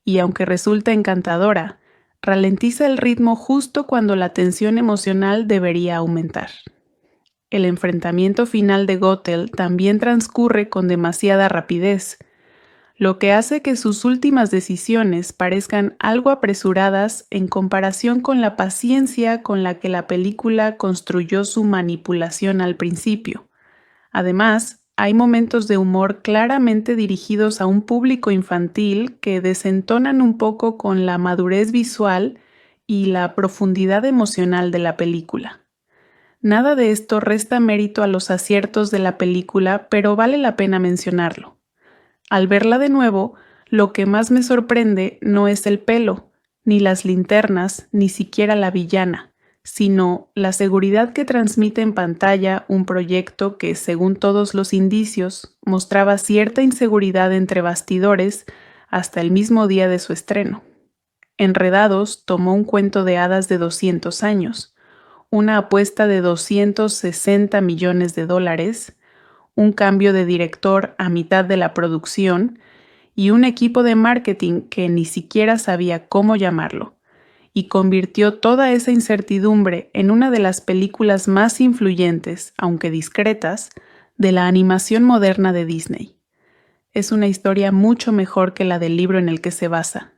y aunque resulta encantadora, ralentiza el ritmo justo cuando la tensión emocional debería aumentar. El enfrentamiento final de Gothel también transcurre con demasiada rapidez, lo que hace que sus últimas decisiones parezcan algo apresuradas en comparación con la paciencia con la que la película construyó su manipulación al principio. Además, hay momentos de humor claramente dirigidos a un público infantil que desentonan un poco con la madurez visual y la profundidad emocional de la película. Nada de esto resta mérito a los aciertos de la película, pero vale la pena mencionarlo. Al verla de nuevo, lo que más me sorprende no es el pelo, ni las linternas, ni siquiera la villana, sino la seguridad que transmite en pantalla un proyecto que, según todos los indicios, mostraba cierta inseguridad entre bastidores hasta el mismo día de su estreno. Enredados tomó un cuento de hadas de 200 años, una apuesta de $260 millones, un cambio de director a mitad de la producción y un equipo de marketing que ni siquiera sabía cómo llamarlo, y convirtió toda esa incertidumbre en una de las películas más influyentes, aunque discretas, de la animación moderna de Disney. Es una historia mucho mejor que la del libro en el que se basa,